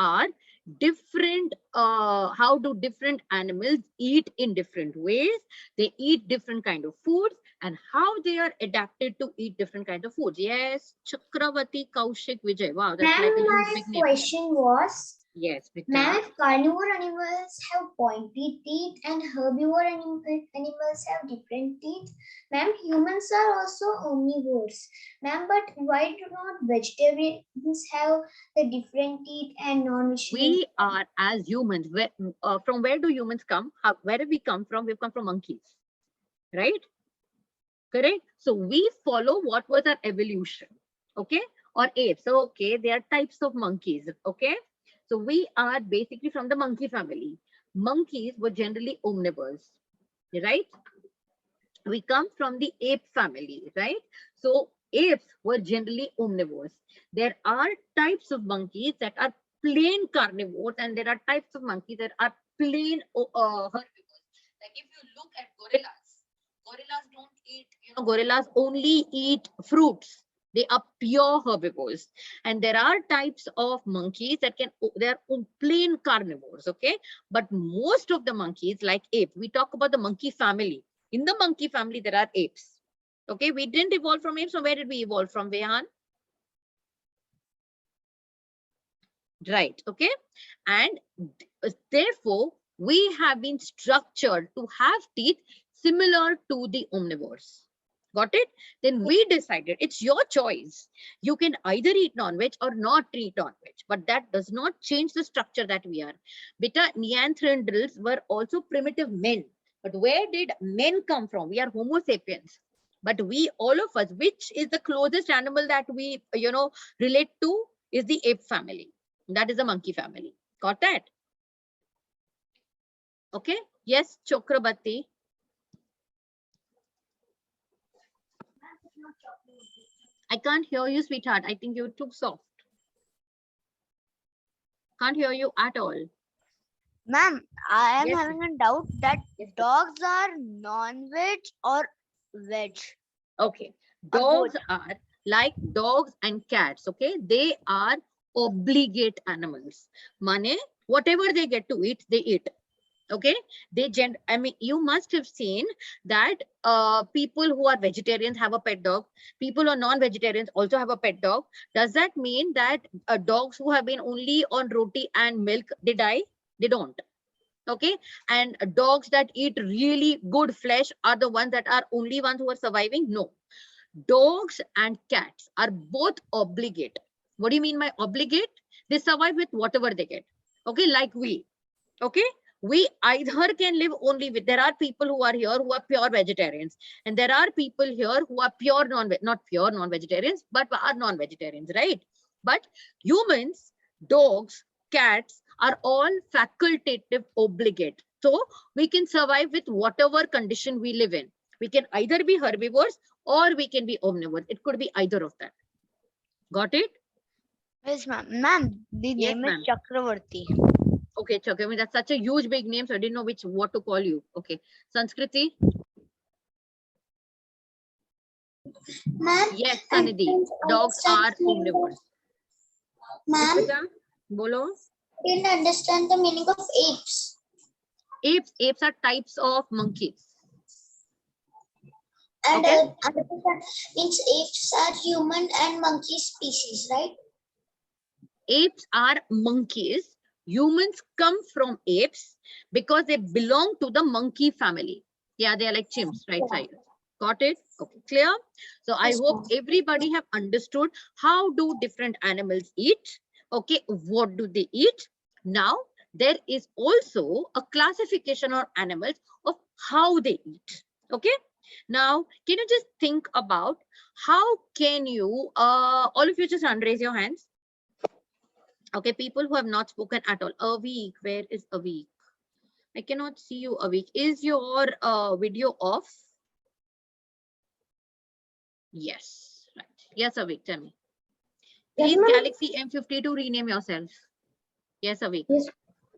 do different animals eat in different ways? They eat different kind of foods, and how they are adapted to eat different kinds of foods. Yes, Chakravati Kaushik Vijay. Wow, that's like a Ma'am, huge my big name. question was, Yes, ma'am, Vita. if carnivore animals have pointy teeth and herbivore animals have different teeth, ma'am, humans are also omnivores. Ma'am, but why do not vegetarians have the different teeth and non-vegetarians? We are as humans. From where do humans come? Where do we come from? We've come from monkeys, right? Correct. So we follow what was our evolution, okay? Or apes. So okay, there are types of monkeys, okay? So we are basically from the monkey family. Monkeys were generally omnivores, right? We come from the ape family, right? So apes were generally omnivores. There are types of monkeys that are plain carnivores, and there are types of monkeys that are plain herbivores. Like if you look at gorillas don't eat, gorillas only eat fruits. They are pure herbivores. And there are types of monkeys that they're plain carnivores, okay? But most of the monkeys, like ape, we talk about the monkey family. In the monkey family, there are apes. Okay, we didn't evolve from apes. So where did we evolve from, Vehan? Right. Okay. And therefore, we have been structured to have teeth similar to the omnivores. Got it? Then we decided it's your choice. You can either eat non-veg or not eat non-veg, but that does not change the structure that we are. Beta Neanderthals were also primitive men. But where did men come from? We are Homo sapiens. But we, all of us, which is the closest animal that we, relate to is the ape family. That is the monkey family. Got that? Okay. Yes, Chakrabarti. I can't hear you, sweetheart. I think you're too soft. Can't hear you at all. Ma'am, I am Yes, having a doubt that Yes, sir. dogs are non-veg or veg. Okay. Or Dogs are like dogs and cats. Okay. They are obligate animals. Mane, whatever they get to eat, they eat. Okay, I mean, you must have seen that people who are vegetarians have a pet dog. People who are non-vegetarians also have a pet dog. Does that mean that dogs who have been only on roti and milk, they die? They don't. Okay, and dogs that eat really good flesh are the ones that are only ones who are surviving? No. Dogs and cats are both obligate. What do you mean by obligate? They survive with whatever they get. Okay, like we. Okay, we either can live only with, there are people who are here who are pure vegetarians, and there are people here who are pure not pure non-vegetarians, but are non-vegetarians, right? But humans, dogs, cats are all facultative obligate. So we can survive with whatever condition we live in. We can either be herbivores or we can be omnivores. It could be either of that. Got it? Yes, ma'am. Ma'am, the Yes, name ma'am. is Chakravarti. Okay, Chuck, I mean, that's such a huge big name, so I didn't know what to call you. Okay, Sanskriti. Ma'am, Yes, I Sanidhi. didn't Dogs understand are the meaning omnivores. of- Yes, Ma'am, beta? Bolo. didn't understand the meaning of apes. Apes are types of monkeys. And Okay. means apes are human and monkey species, right? Apes are monkeys. Humans come from apes because they belong to the monkey family. Yeah, they are like chimps, right side. Got it? Okay, clear? So I Yes, hope ma'am. everybody have understood how do different animals eat. Okay, what do they eat? Now, there is also a classification of animals of how they eat. Okay. Now, can you just think about how can you, all of you just unraise your hands. Okay, people who have not spoken at all. Avik, where is Avik? I cannot see you, Avik. Is your video off? Yes, right. Yes, Avik, tell me. Yes, Please, ma'am. Galaxy M52, rename yourself. Yes, Avik. Yes,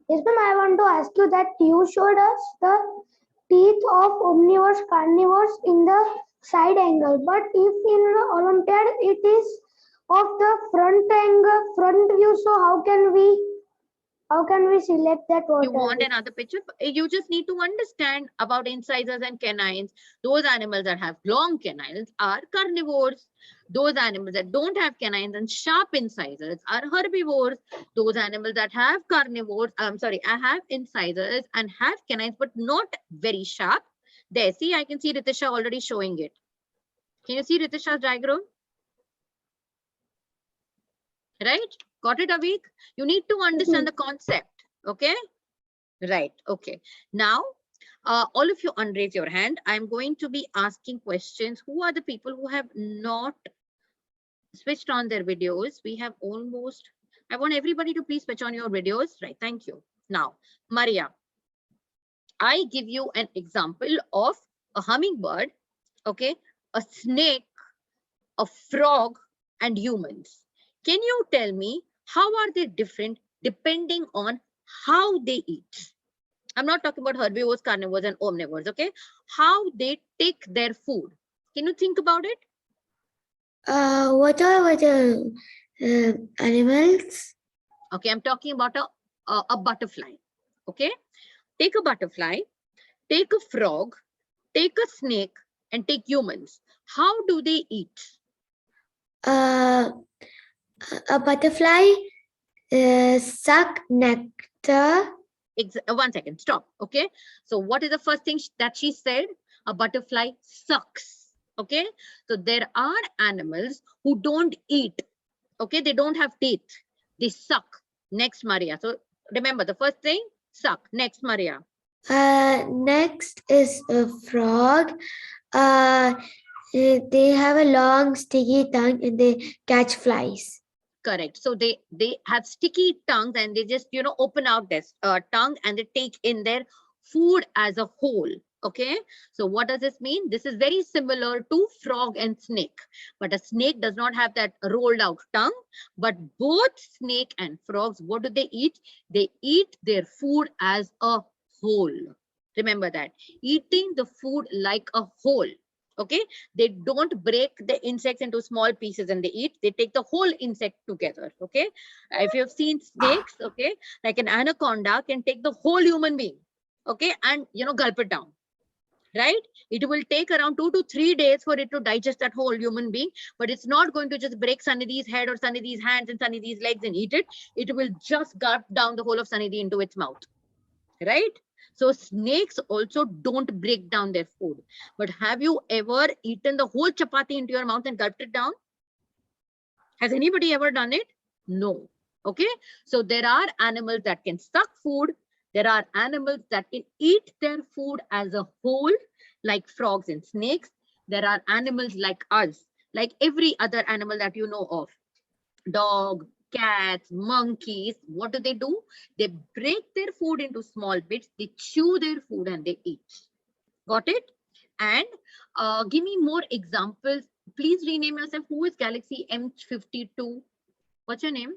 yes, ma'am. I want to ask you that you showed us the teeth of omnivores, carnivores in the side angle, but if in the Olympiad it is of the front angle, front view, so how can we select that You want water? another picture? You just need to understand about incisors and canines. Those animals that have long canines are carnivores. Those animals that don't have canines and sharp incisors are herbivores. Those animals that have have incisors and have canines, but not very sharp. There, see, I can see Ritisha already showing it. Can you see Ritisha's diagram? Right? Got it, Avik? You need to understand the concept. Okay? Right. Okay. Now, all of you unraise your hand. I'm going to be asking questions. Who are the people who have not switched on their videos? We have almost, I want everybody to please switch on your videos. Right. Thank you. Now, Maria, I give you an example of a hummingbird, okay, a snake, a frog, and humans. Can you tell me how are they different depending on how they eat? I'm not talking about herbivores, carnivores, and omnivores, okay? How they take their food. Can you think about it? What are the animals? Okay, I'm talking about a butterfly, okay? Take a butterfly, take a frog, take a snake, and take humans. How do they eat? A butterfly suck nectar. 1 second, stop. Okay. So what is the first thing that she said? A butterfly sucks. Okay. So there are animals who don't eat. Okay. They don't have teeth. They suck. Next, Maria. So remember the first thing, suck. Next, Maria. Next is a frog. They have a long sticky tongue and they catch flies. Correct. So they have sticky tongues and they just, you know, open out their tongue and they take in their food as a whole. Okay. So what does this mean? This is very similar to frog and snake, but a snake does not have that rolled out tongue. But both snake and frogs, what do they eat? They eat their food as a whole. Remember that. Eating the food like a whole. Okay, they don't break the insects into small pieces and they eat. They take the whole insect together. Okay, if you've seen snakes, okay, like an anaconda can take the whole human being, okay, and you know, gulp it down, right? It will take around 2 to 3 days for it to digest that whole human being, but it's not going to just break Sunny's head or Sunny's hands and Sunny's legs and eat it. It will just gulp down the whole of Sunny into its mouth, right? So snakes also don't break down their food. But have you ever eaten the whole chapati into your mouth and gulped it down? Has anybody ever done it? No. Okay. So there are animals that can suck food. There are animals that can eat their food as a whole, like frogs and snakes. There are animals like us, like every other animal that you know of. Dog, cats, monkeys, what do? They break their food into small bits, they chew their food and they eat. Got it? And give me more examples. Please rename yourself. Who is Galaxy M52? What's your name?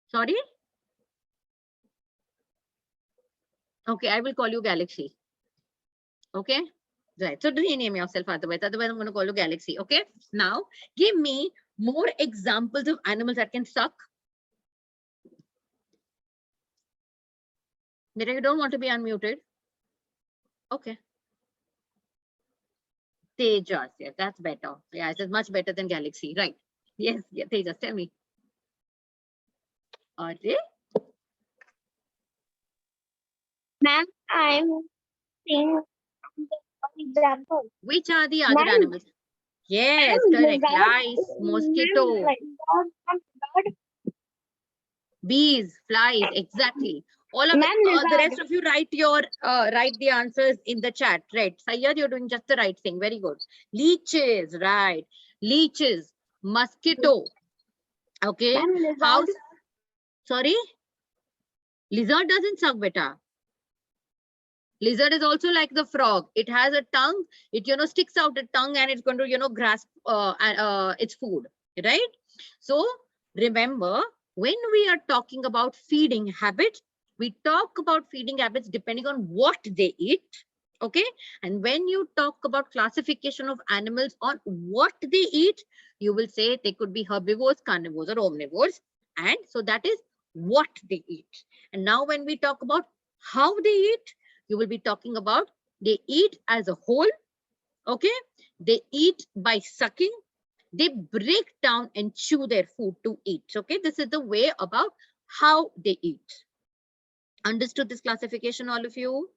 Sorry? Okay, I will call you Galaxy. Okay? Right. So rename yourself otherwise. Otherwise, I'm going to call you Galaxy. Okay. Now, give me more examples of animals that can suck. Mira, you don't want to be unmuted. Okay. Tejas. Yes, that's better. Yeah, it's much better than Galaxy. Right. Yes. Yeah, Tejas, tell me. Okay. Ma'am, I'm seeing example. Which are the other Ma'am. animals? Yes, correct. Lice, mosquito, bees, flies, exactly. All of the rest of you write the answers in the chat. Right. Sayyad, you're doing just the right thing. Very good. Leeches, right. Leeches, mosquito. Okay. House. Sorry? Lizard doesn't suck, beta. Lizard is also like the frog. It has a tongue. It, you know, sticks out a tongue and it's going to, you know, grasp its food, right? So remember, when we are talking about feeding habits, we talk about feeding habits depending on what they eat. Okay. And when you talk about classification of animals on what they eat, you will say they could be herbivores, carnivores, or omnivores. And so that is what they eat. And now when we talk about how they eat, you will be talking about they eat as a whole. Okay. They eat by sucking. They break down and chew their food to eat. Okay. This is the way about how they eat. Understood this classification, all of you?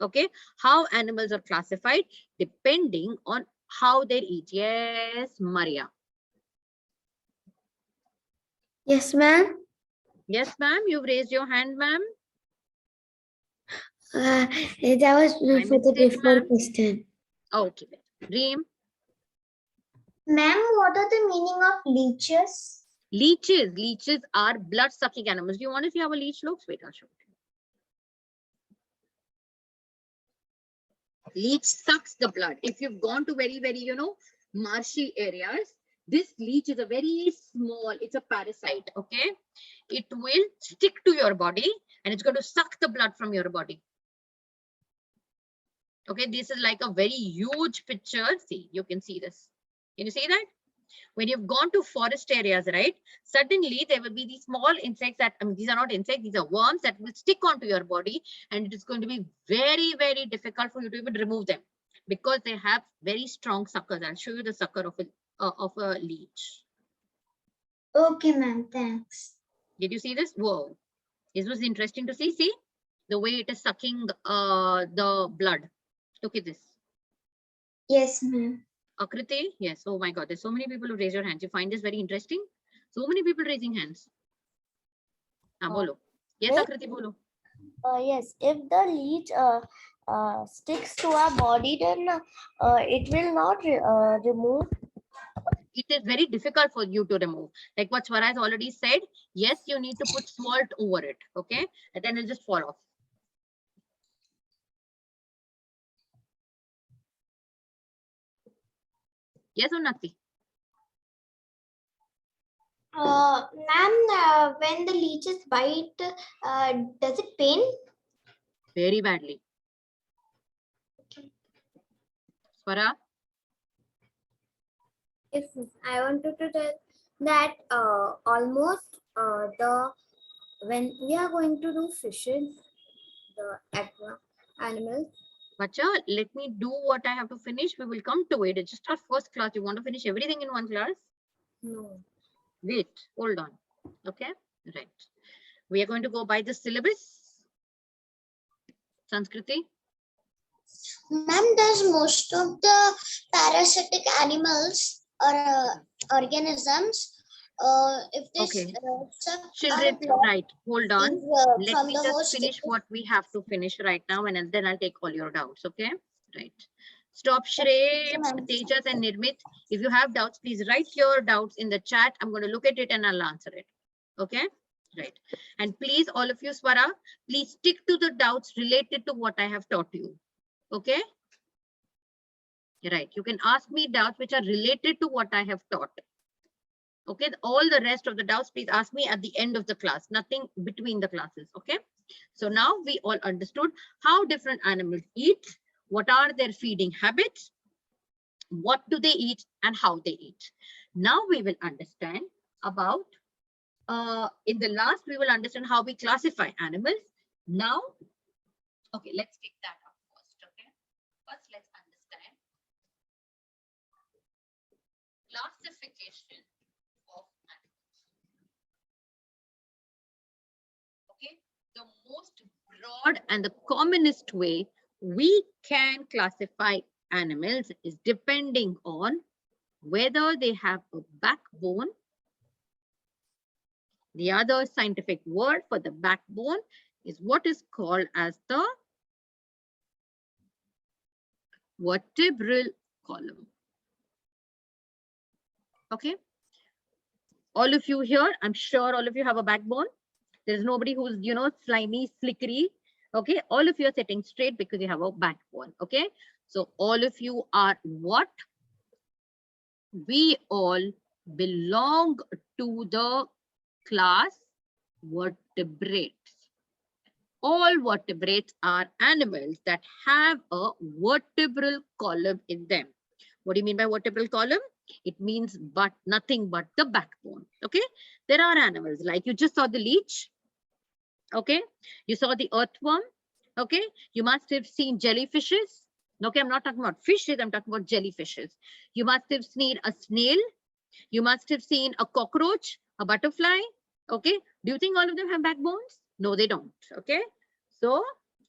Okay. How animals are classified depending on how they eat. Yes, Maria. Yes, ma'am. Yes, ma'am. You've raised your hand, ma'am. That was for the before question. Okay. Reem. Ma'am, what are the meaning of leeches? Leeches are blood-sucking animals. Do you want to see how a leech looks? Wait, I'll show you. Leech sucks the blood. If you've gone to very, very, you know, marshy areas, this leech is a very small, it's a parasite, okay? It will stick to your body and it's going to suck the blood from your body. Okay, this is like a very huge picture. See, you can see this. Can you see that? When you've gone to forest areas, right? Suddenly there will be these small insects that, I mean, these are not insects, these are worms that will stick onto your body, and it is going to be very, very difficult for you to even remove them because they have very strong suckers. I'll show you the sucker of a leech. Okay, ma'am. Thanks. Did you see this? Whoa, this was interesting to see. See the way it is sucking the blood. Look at this. Yes, ma'am. Akriti, yes. Oh my God, there's so many people who raise your hands. You find this very interesting? So many people raising hands. Bolo. Yes, wait. Akriti, bolo. Yes, if the leech sticks to our body, then it will not remove. It is very difficult for you to remove. Like what Swara has already said, yes, you need to put salt over it, okay? And then it'll just fall off. Yes or nothing? Ma'am, when the leeches bite, does it pain? Very badly. Swara? If I wanted to tell that almost when we are going to do fishing, the aqua animals. Bacha, let me do what I have to finish. We will come to it. It's just our first class. You want to finish everything in one class? No. Wait, hold on. Okay, right. We are going to go by the syllabus. Sanskriti? Ma'am, does most of the parasitic animals or organisms, if this Okay. suck our Children, blood right, hold on. is, Let from me the just host, finish what we have to finish right now, and then I'll take all your doubts, okay? Right. Stop, Shrey, ma'am. Tejas, and Nirmit. If you have doubts, please write your doubts in the chat. I'm going to look at it and I'll answer it. Okay? Right. And please, all of you, Swara, please stick to the doubts related to what I have taught you. Okay? Right. You can ask me doubts which are related to what I have taught. Okay, all the rest of the doubts, please ask me at the end of the class, nothing between the classes. Okay, so now we all understood how different animals eat, what are their feeding habits, what do they eat, and how they eat. Now we will understand about, in the last, we will understand how we classify animals. Now, okay, let's take that up first. Okay, first let's understand classification of animals. Okay, the most broad and the commonest way we can classify animals is depending on whether they have a backbone. The other scientific word for the backbone is what is called as the vertebral column. Okay, all of you here, I'm sure all of you have a backbone. There's nobody who's, you know, slimy, slickery. Okay, all of you are sitting straight because you have a backbone. Okay, so all of you are what? We all belong to the class vertebrates. All vertebrates are animals that have a vertebral column in them. What do you mean by vertebral column? It means but nothing but the backbone. Okay, there are animals like you just saw the leech. Okay, you saw the earthworm. Okay, you must have seen jellyfishes. Okay, I'm not talking about fishes, I'm talking about jellyfishes. You must have seen a snail. You must have seen a cockroach, a butterfly. Okay, do you think all of them have backbones? No, they don't. Okay, so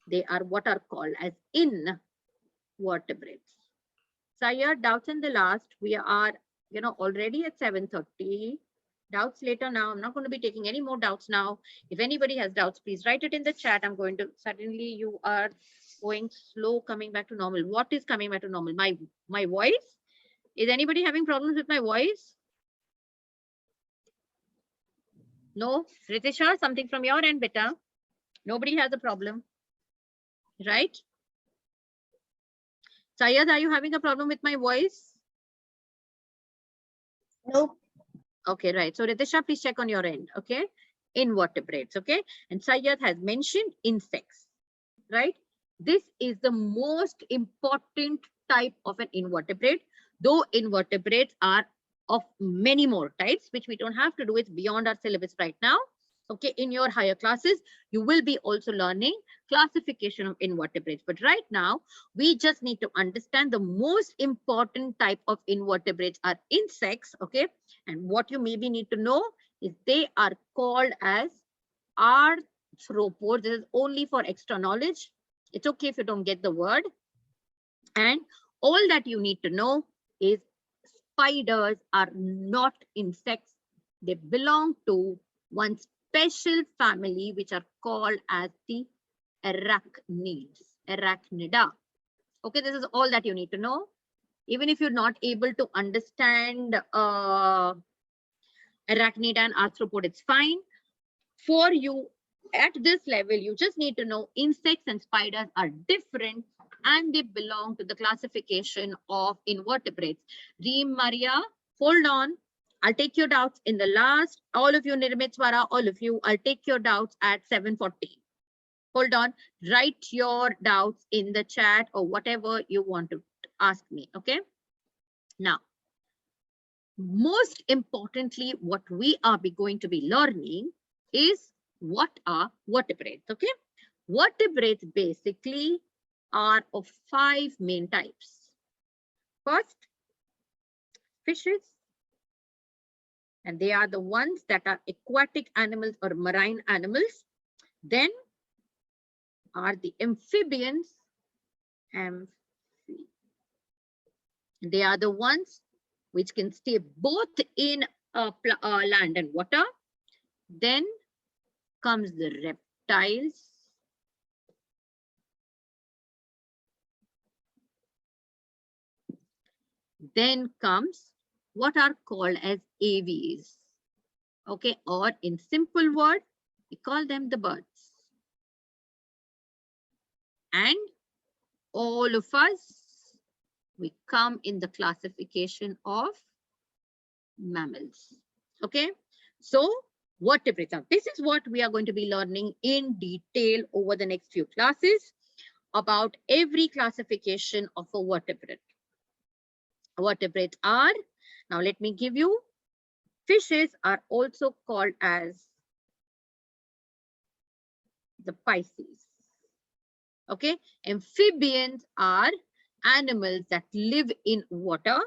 they are what are called as invertebrates. Sayya, doubts in the last. We are, you know, already at 7:30. Doubts later now. I'm not going to be taking any more doubts now. If anybody has doubts, please write it in the chat. I'm going to, suddenly you are going slow, coming back to normal. What is coming back to normal? My voice? Is anybody having problems with my voice? No? Ritisha, something from your end, beta? Nobody has a problem, right? Syed, are you having a problem with my voice? Nope. Okay, right. So Ritisha, please check on your end. Okay, invertebrates. Okay, and Syed has mentioned insects, right? This is the most important type of an invertebrate, though invertebrates are of many more types, which we don't have to do. It's beyond our syllabus right now. Okay, in your higher classes, you will be also learning classification of invertebrates. But right now, we just need to understand the most important type of invertebrates are insects. Okay, and what you maybe need to know is they are called as arthropods. This is only for extra knowledge. It's okay if you don't get the word. And all that you need to know is spiders are not insects. They belong to one special family, which are called as the arachnids, arachnida. Okay, this is all that you need to know. Even if you're not able to understand arachnid and arthropod, it's fine. For you at this level, you just need to know insects and spiders are different and they belong to the classification of invertebrates. Reem, Maria, hold on. I'll take your doubts in the last. All of you, Nirmit, Swara, all of you, I'll take your doubts at 7:40. Hold on. Write your doubts in the chat or whatever you want to ask me. Okay. Now, most importantly, what we are going to be learning is what are vertebrates. Okay. Vertebrates basically are of 5 main types. First, fishes. And they are the ones that are aquatic animals or marine animals. Then are the amphibians. They are the ones which can stay both in land and water. Then comes the reptiles. Then comes what are called as aves. Okay, or in simple word, we call them the birds. And all of us, we come in the classification of mammals. Okay, so vertebrates. Now, this is what we are going to be learning in detail over the next few classes about every classification of a vertebrate. Vertebrates are, now let me give you, fishes are also called as the Pisces. Okay, amphibians are animals that live in water.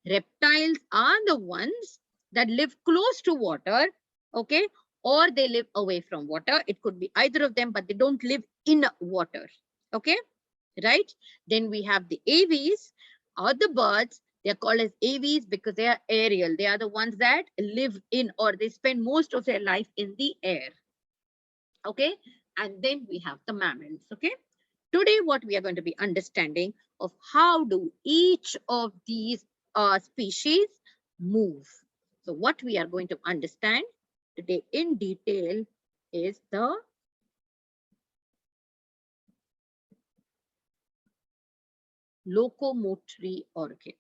Reptiles are the ones that live close to water, okay, or they live away from water. It could be either of them, but they don't live in water. Okay, right? Then we have the aves or the birds. They're called as aves because they are aerial. They are the ones that live in, or they spend most of their life in the air. Okay, and then we have the mammals. Okay, today what we are going to be understanding of how do each of these species move. So what we are going to understand today in detail is the locomotory organs.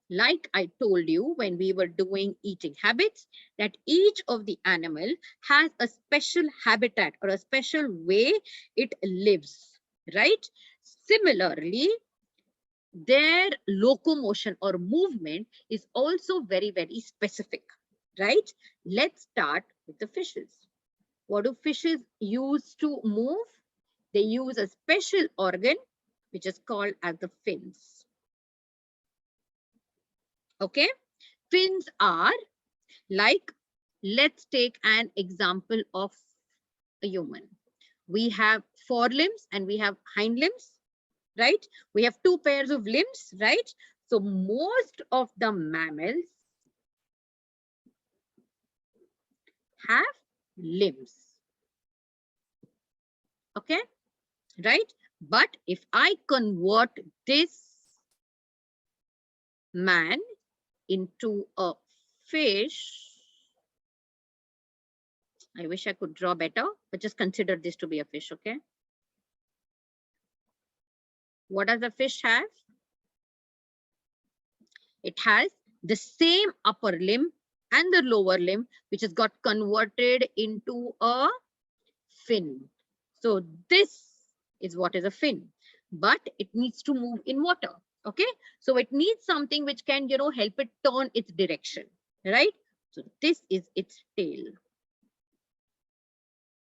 Like I told you when we were doing eating habits, that each of the animal has a special habitat or a special way it lives, right? Similarly, their locomotion or movement is also very, very specific, right? Let's start with the fishes. What do fishes use to move? They use a special organ, which is called as the fins. Okay, fins are like, let's take an example of a human. We have forelimbs and we have hind limbs, right? We have 2 pairs of limbs, right? So most of the mammals have limbs. Okay, right? But if I convert this man into a fish, I wish I could draw better, but just consider this to be a fish, okay? What does a fish have? It has the same upper limb and the lower limb, which has got converted into a fin. So this is what is a fin, but it needs to move in water. Okay, so it needs something which can, you know, help it turn its direction, right? So this is its tail.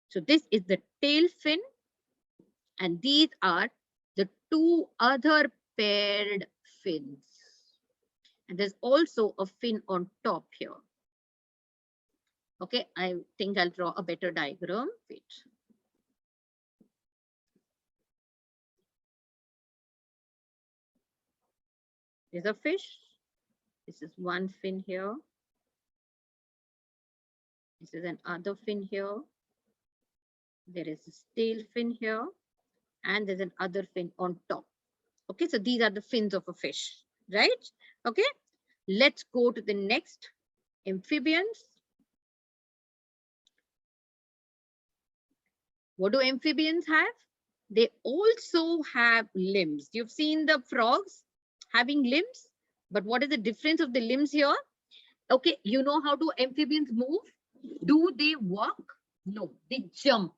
So this is the tail fin, and these are the two other paired fins. And there's also a fin on top here. Okay, I think I'll draw a better diagram. Wait. There's a fish. This is one fin here. This is another fin here. There is a tail fin here. And there's another fin on top. Okay, so these are the fins of a fish, right? Okay, let's go to the next, amphibians. What do amphibians have? They also have limbs. You've seen the frogs having limbs, but what is the difference of the limbs here? Okay, you know how do amphibians move? Do they walk? No, they jump.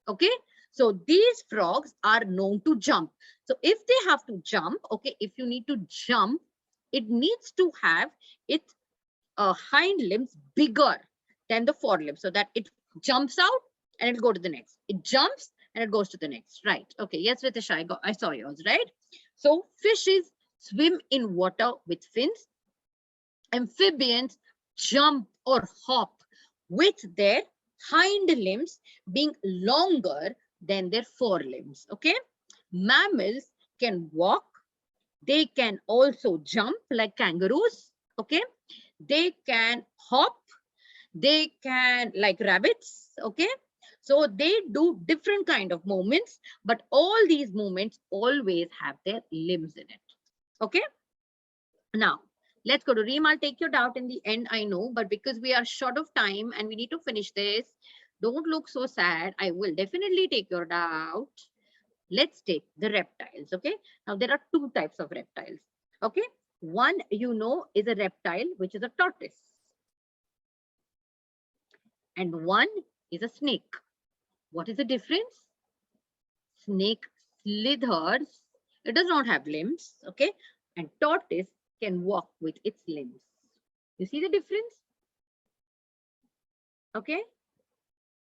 Okay, so these frogs are known to jump. So if they have to jump, okay, if you need to jump, it needs to have its hind limbs bigger than the forelimbs so that it jumps out and it'll go to the next. It jumps and it goes to the next, right? Okay, yes, Ritisha, I saw yours, right? So fishes swim in water with fins. Amphibians jump or hop with their hind limbs being longer than their forelimbs. Okay, mammals can walk. They can also jump like kangaroos. Okay, they can hop. They can like rabbits. Okay, so they do different kind of movements, but all these movements always have their limbs in it. Okay, now let's go to Reem. I'll take your doubt in the end, I know, but because we are short of time and we need to finish this, don't look so sad. I will definitely take your doubt. Let's take the reptiles, okay? Now, there are two types of reptiles, okay? One, you know, is a reptile, which is a tortoise. And one is a snake. What is the difference? Snake slithers. It does not have limbs, okay? And tortoise can walk with its limbs. You see the difference? Okay.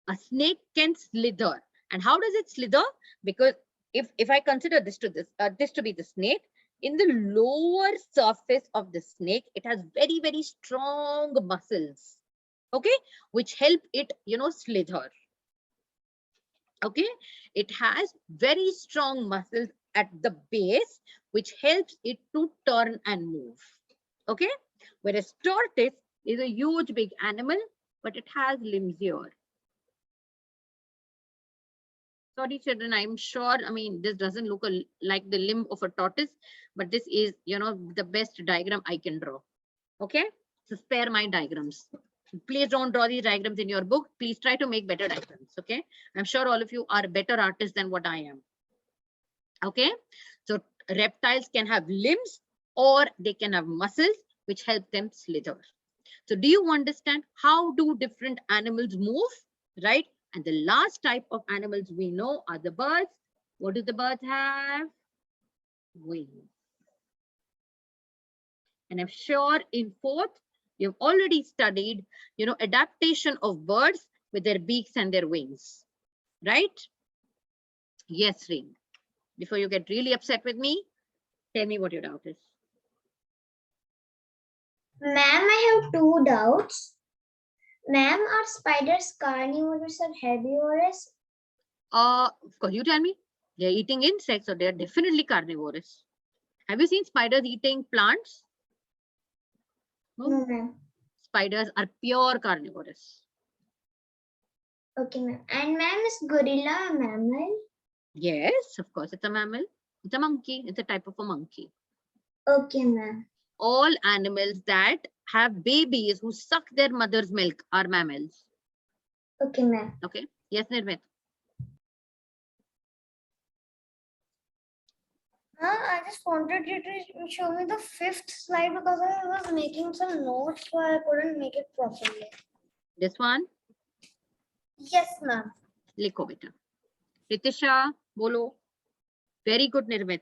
A snake can slither. And how does it slither? Because if I consider this to be the snake, in the lower surface of the snake, it has very, very strong muscles, okay, which help it, you know, slither. Okay, it has very strong muscles at the base, which helps it to turn and move. Okay, whereas tortoise is a huge big animal, but it has limbs here. Sorry, children, I'm sure, I mean, this doesn't look like the limb of a tortoise, but this is, you know, the best diagram I can draw. Okay, so spare my diagrams. Please don't draw these diagrams in your book. Please try to make better diagrams. Okay, I'm sure all of you are better artists than what I am. Okay, so reptiles can have limbs or they can have muscles which help them slither. So do you understand how do different animals move, right? And the last type of animals we know are the birds. What do the birds have? Wings. And I'm sure in fourth, you've already studied, you know, adaptation of birds with their beaks and their wings, right? Yes, Ring. Before you get really upset with me, tell me what your doubt is. Ma'am, I have two doubts. Ma'am, are spiders carnivorous or herbivorous? Of course, you tell me. They're eating insects, so they're definitely carnivorous. Have you seen spiders eating plants? No, ma'am. Spiders are pure carnivorous. Okay, ma'am. And ma'am, is gorilla a mammal? Yes, of course, it's a mammal. It's a monkey. It's a type of a monkey. Okay, ma'am. All animals that have babies who suck their mother's milk are mammals. Okay, ma'am. Okay. Yes, Nirmit. I just wanted you to show me the fifth slide because I was making some notes, so I couldn't make it properly. This one. Yes, ma'am. Likho beta. Ritisha, bolo. Very good, Nirmit.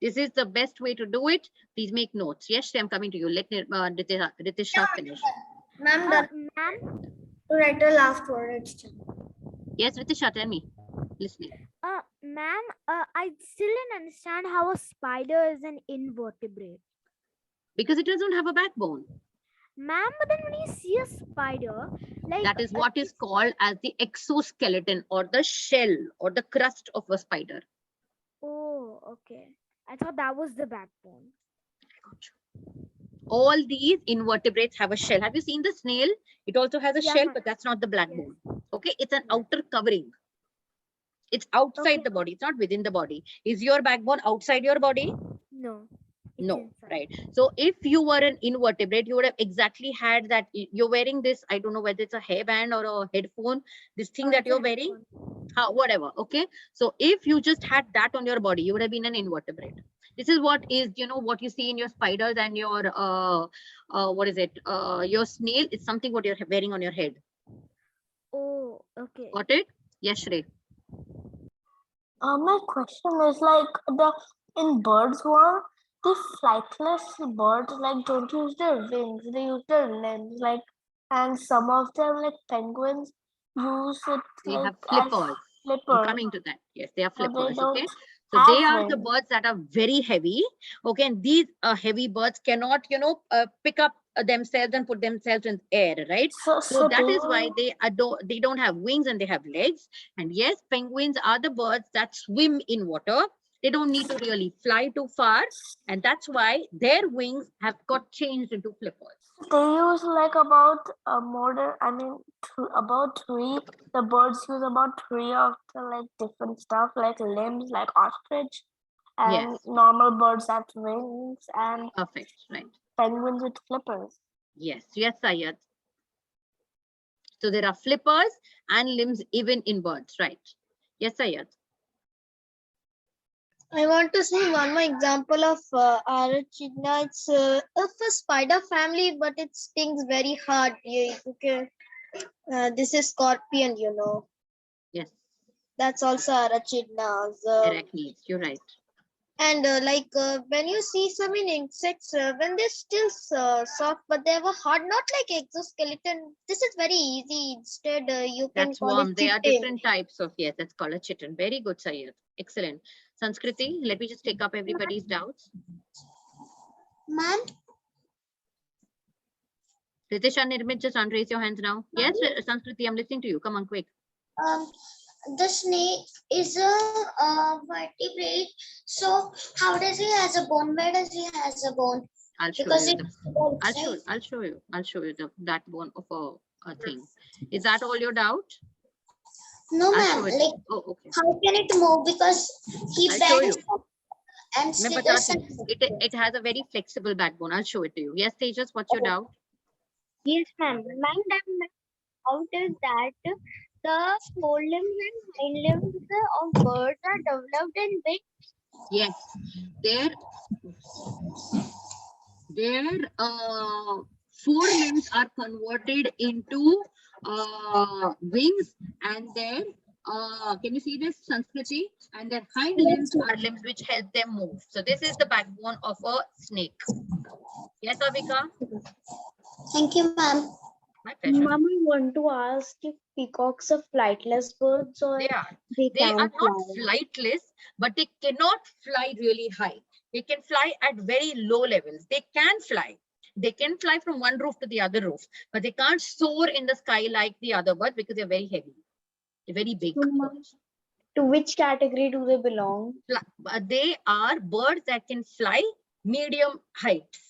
This is the best way to do it. Please make notes. Yes, I'm coming to you. Let Ritisha finish. Ma'am, Ma'am, to write the last word. It's done. Yes, Ritisha, tell me. Listening. ma'am, I still didn't understand how a spider is an invertebrate. Because it doesn't have a backbone. Ma'am, but then when you see a spider, like That is what is called as the exoskeleton or the shell or the crust of a spider. oh, okay. I thought that was the backbone. All these invertebrates have a shell. Have you seen the snail? It also has a Yeah, shell, ma'am. but that's not the backbone. Okay, it's an Yeah. outer covering. It's outside Okay. the body. It's not within the body. Is your backbone outside your body? No. it's No, inside. right. So if you were an invertebrate, you would have exactly had that. You're wearing this, I don't know whether it's a hairband or a headphone, this thing that It's a you're wearing, headphone. whatever. Okay. So if you just had that on your body, you would have been an invertebrate. This is what is, what you see in your spiders and your, what is it? Your snail is something what you're wearing on your head. Oh, okay. Got it? Yes, Shrey. My question is in birds one, the flightless birds don't use their wings, they use their limbs, and some of them penguins use it They have as flippers. I'm flippers. coming to that. Yes, they are So they flippers. don't Okay. So have they are the wings. birds that are very heavy. Okay. And these heavy birds cannot, pick up themselves and put themselves in air, right? So that is why they don't have wings and they have legs. And yes, penguins are the birds that swim in water. They don't need to really fly too far. And that's why their wings have got changed into flippers. They use about more than about three. The birds use about three of the different stuff limbs like ostrich, and Yes. normal birds have wings, and Perfect. Right. penguins with flippers. Yes. Yes, Sayed. So there are flippers and limbs even in birds, right? Yes, Sayed. I want to see one more example of Arachidna. It's of a spider family, but it stings very hard. Okay. This is scorpion, Yes, That's also Arachidna. arachnids. You're right. And when you see some in insects, when they're still soft, but they have a hard, not like exoskeleton. This is very easy. Instead, you can That's call worm. it There are chitin. different types of, yes, that's called a chitin. Very good, Sayed. Excellent. Sanskriti, let me just take up everybody's doubts. Ma'am, Ritisha, Nirmit, just unraise your hands now. Yes, Sanskriti, I'm listening to you. Come on, quick. the snake is a vertebrate. So how does he has a bone? Where does he has a bone? I'll show Because you. it's I'll show you that bone of a thing. Is that all your doubt? No, I'll ma'am. show it. Like, Oh, okay. how can it move? Because he I'll show bends you. and मैं slithers. बताती हूँ. It has a very flexible backbone. I'll show it to you. Yes, Tejas, what's your doubt? Yes, ma'am. Ma'am, that out is that the forelimbs and hind limbs of birds are developed in wings. Yes, their forelimbs are converted into wings, and their can you see this, Sanskriti? And their hind limbs are limbs which help them move. So this is the backbone of a snake. Yes, Avika? Thank you, ma'am. My pleasure. Mom, I want to ask if peacocks are flightless birds or They are. they They are can not fly. flightless, but they cannot fly really high. They can fly at very low levels. They can fly. They can fly from one roof to the other roof, but they can't soar in the sky like the other birds because they're very heavy. They're very big birds. To which category do they belong? They are birds that can fly medium heights.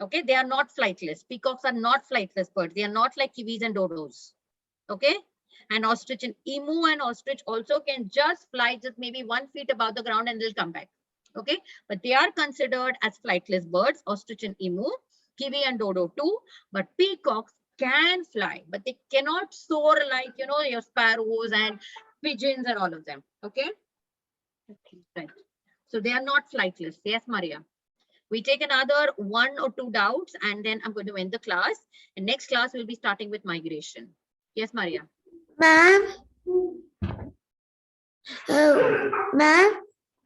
Okay, they are not flightless. Peacocks are not flightless birds. They are not like kiwis and dodos. Okay, and ostrich and emu and ostrich also can just fly just maybe 1 feet above the ground and they'll come back. Okay, but they are considered as flightless birds, ostrich and emu, kiwi and dodo too. But peacocks can fly, but they cannot soar like, your sparrows and pigeons and all of them. Okay, right. So they are not flightless. Yes, Maria. We take another 1 or 2 doubts and then I'm going to end the class. And next class we'll be starting with migration. Yes, Maria. Ma'am? Ma'am?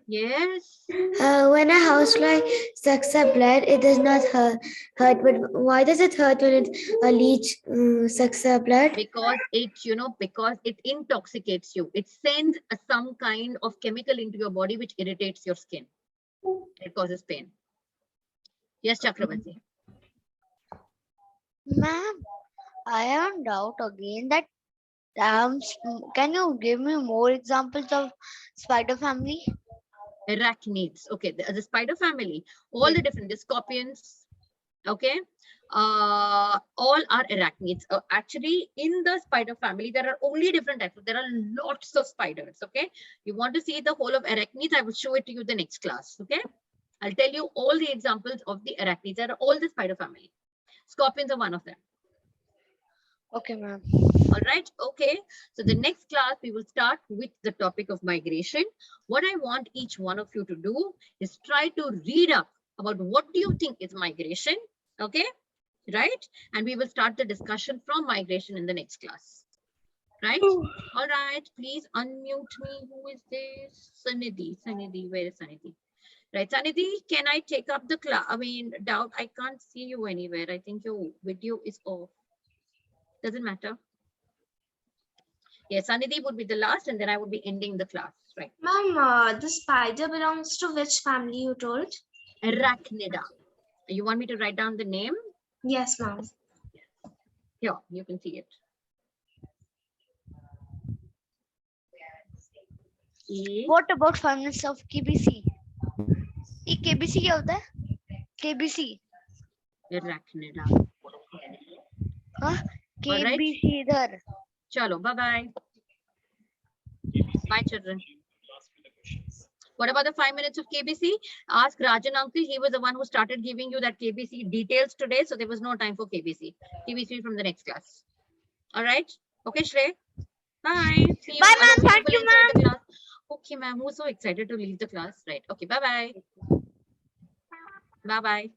Yes. When a housefly sucks up blood, it does not hurt. But why does it hurt when a leech sucks up blood? Because it, because it intoxicates you. It sends some kind of chemical into your body which irritates your skin. It causes pain. Yes, Chakravarti. Ma'am, I am doubt again that can you give me more examples of spider family? Arachnids. Okay, the spider family, all the different, the scorpions. Okay, all are arachnids. Actually, in the spider family, there are only different types. There are lots of spiders. Okay, you want to see the whole of arachnids? I will show it to you the next class. Okay, I'll tell you all the examples of the arachnids. There are all the spider family. Scorpions are one of them. Okay, ma'am. All right. Okay. So the next class, we will start with the topic of migration. What I want each one of you to do is try to read up about what do you think is migration. Okay. Right. And we will start the discussion from migration in the next class. Right. All right. Please unmute me. Who is this? Sanidhi. Sanidhi. Where is Sanidhi? Right. Sanidhi, can I take up the class? I mean, doubt. I can't see you anywhere. I think your video is off. Doesn't matter. Yes, Sanidhi would be the last, and then I would be ending the class, right? Ma'am, the spider belongs to which family you told? Arachnida. You want me to write down the name? Yes, ma'am. Here, you can see it. What about families of KBC? ये KBC क्या होता है? KBC. Arachnida. हाँ? KBC इधर. Chalo, bye-bye. Bye, children. What about the 5 minutes of KBC? Ask Rajan uncle. He was the one who started giving you that KBC details today. So there was no time for KBC. KBC from the next class. All right. Okay, Shrey. Bye. See you. Bye, I hope ma'am. Thank will you, enjoy the ma'am. class. Okay, ma'am. Who's so excited to leave the class? Right. Okay. Bye-bye. Bye-bye.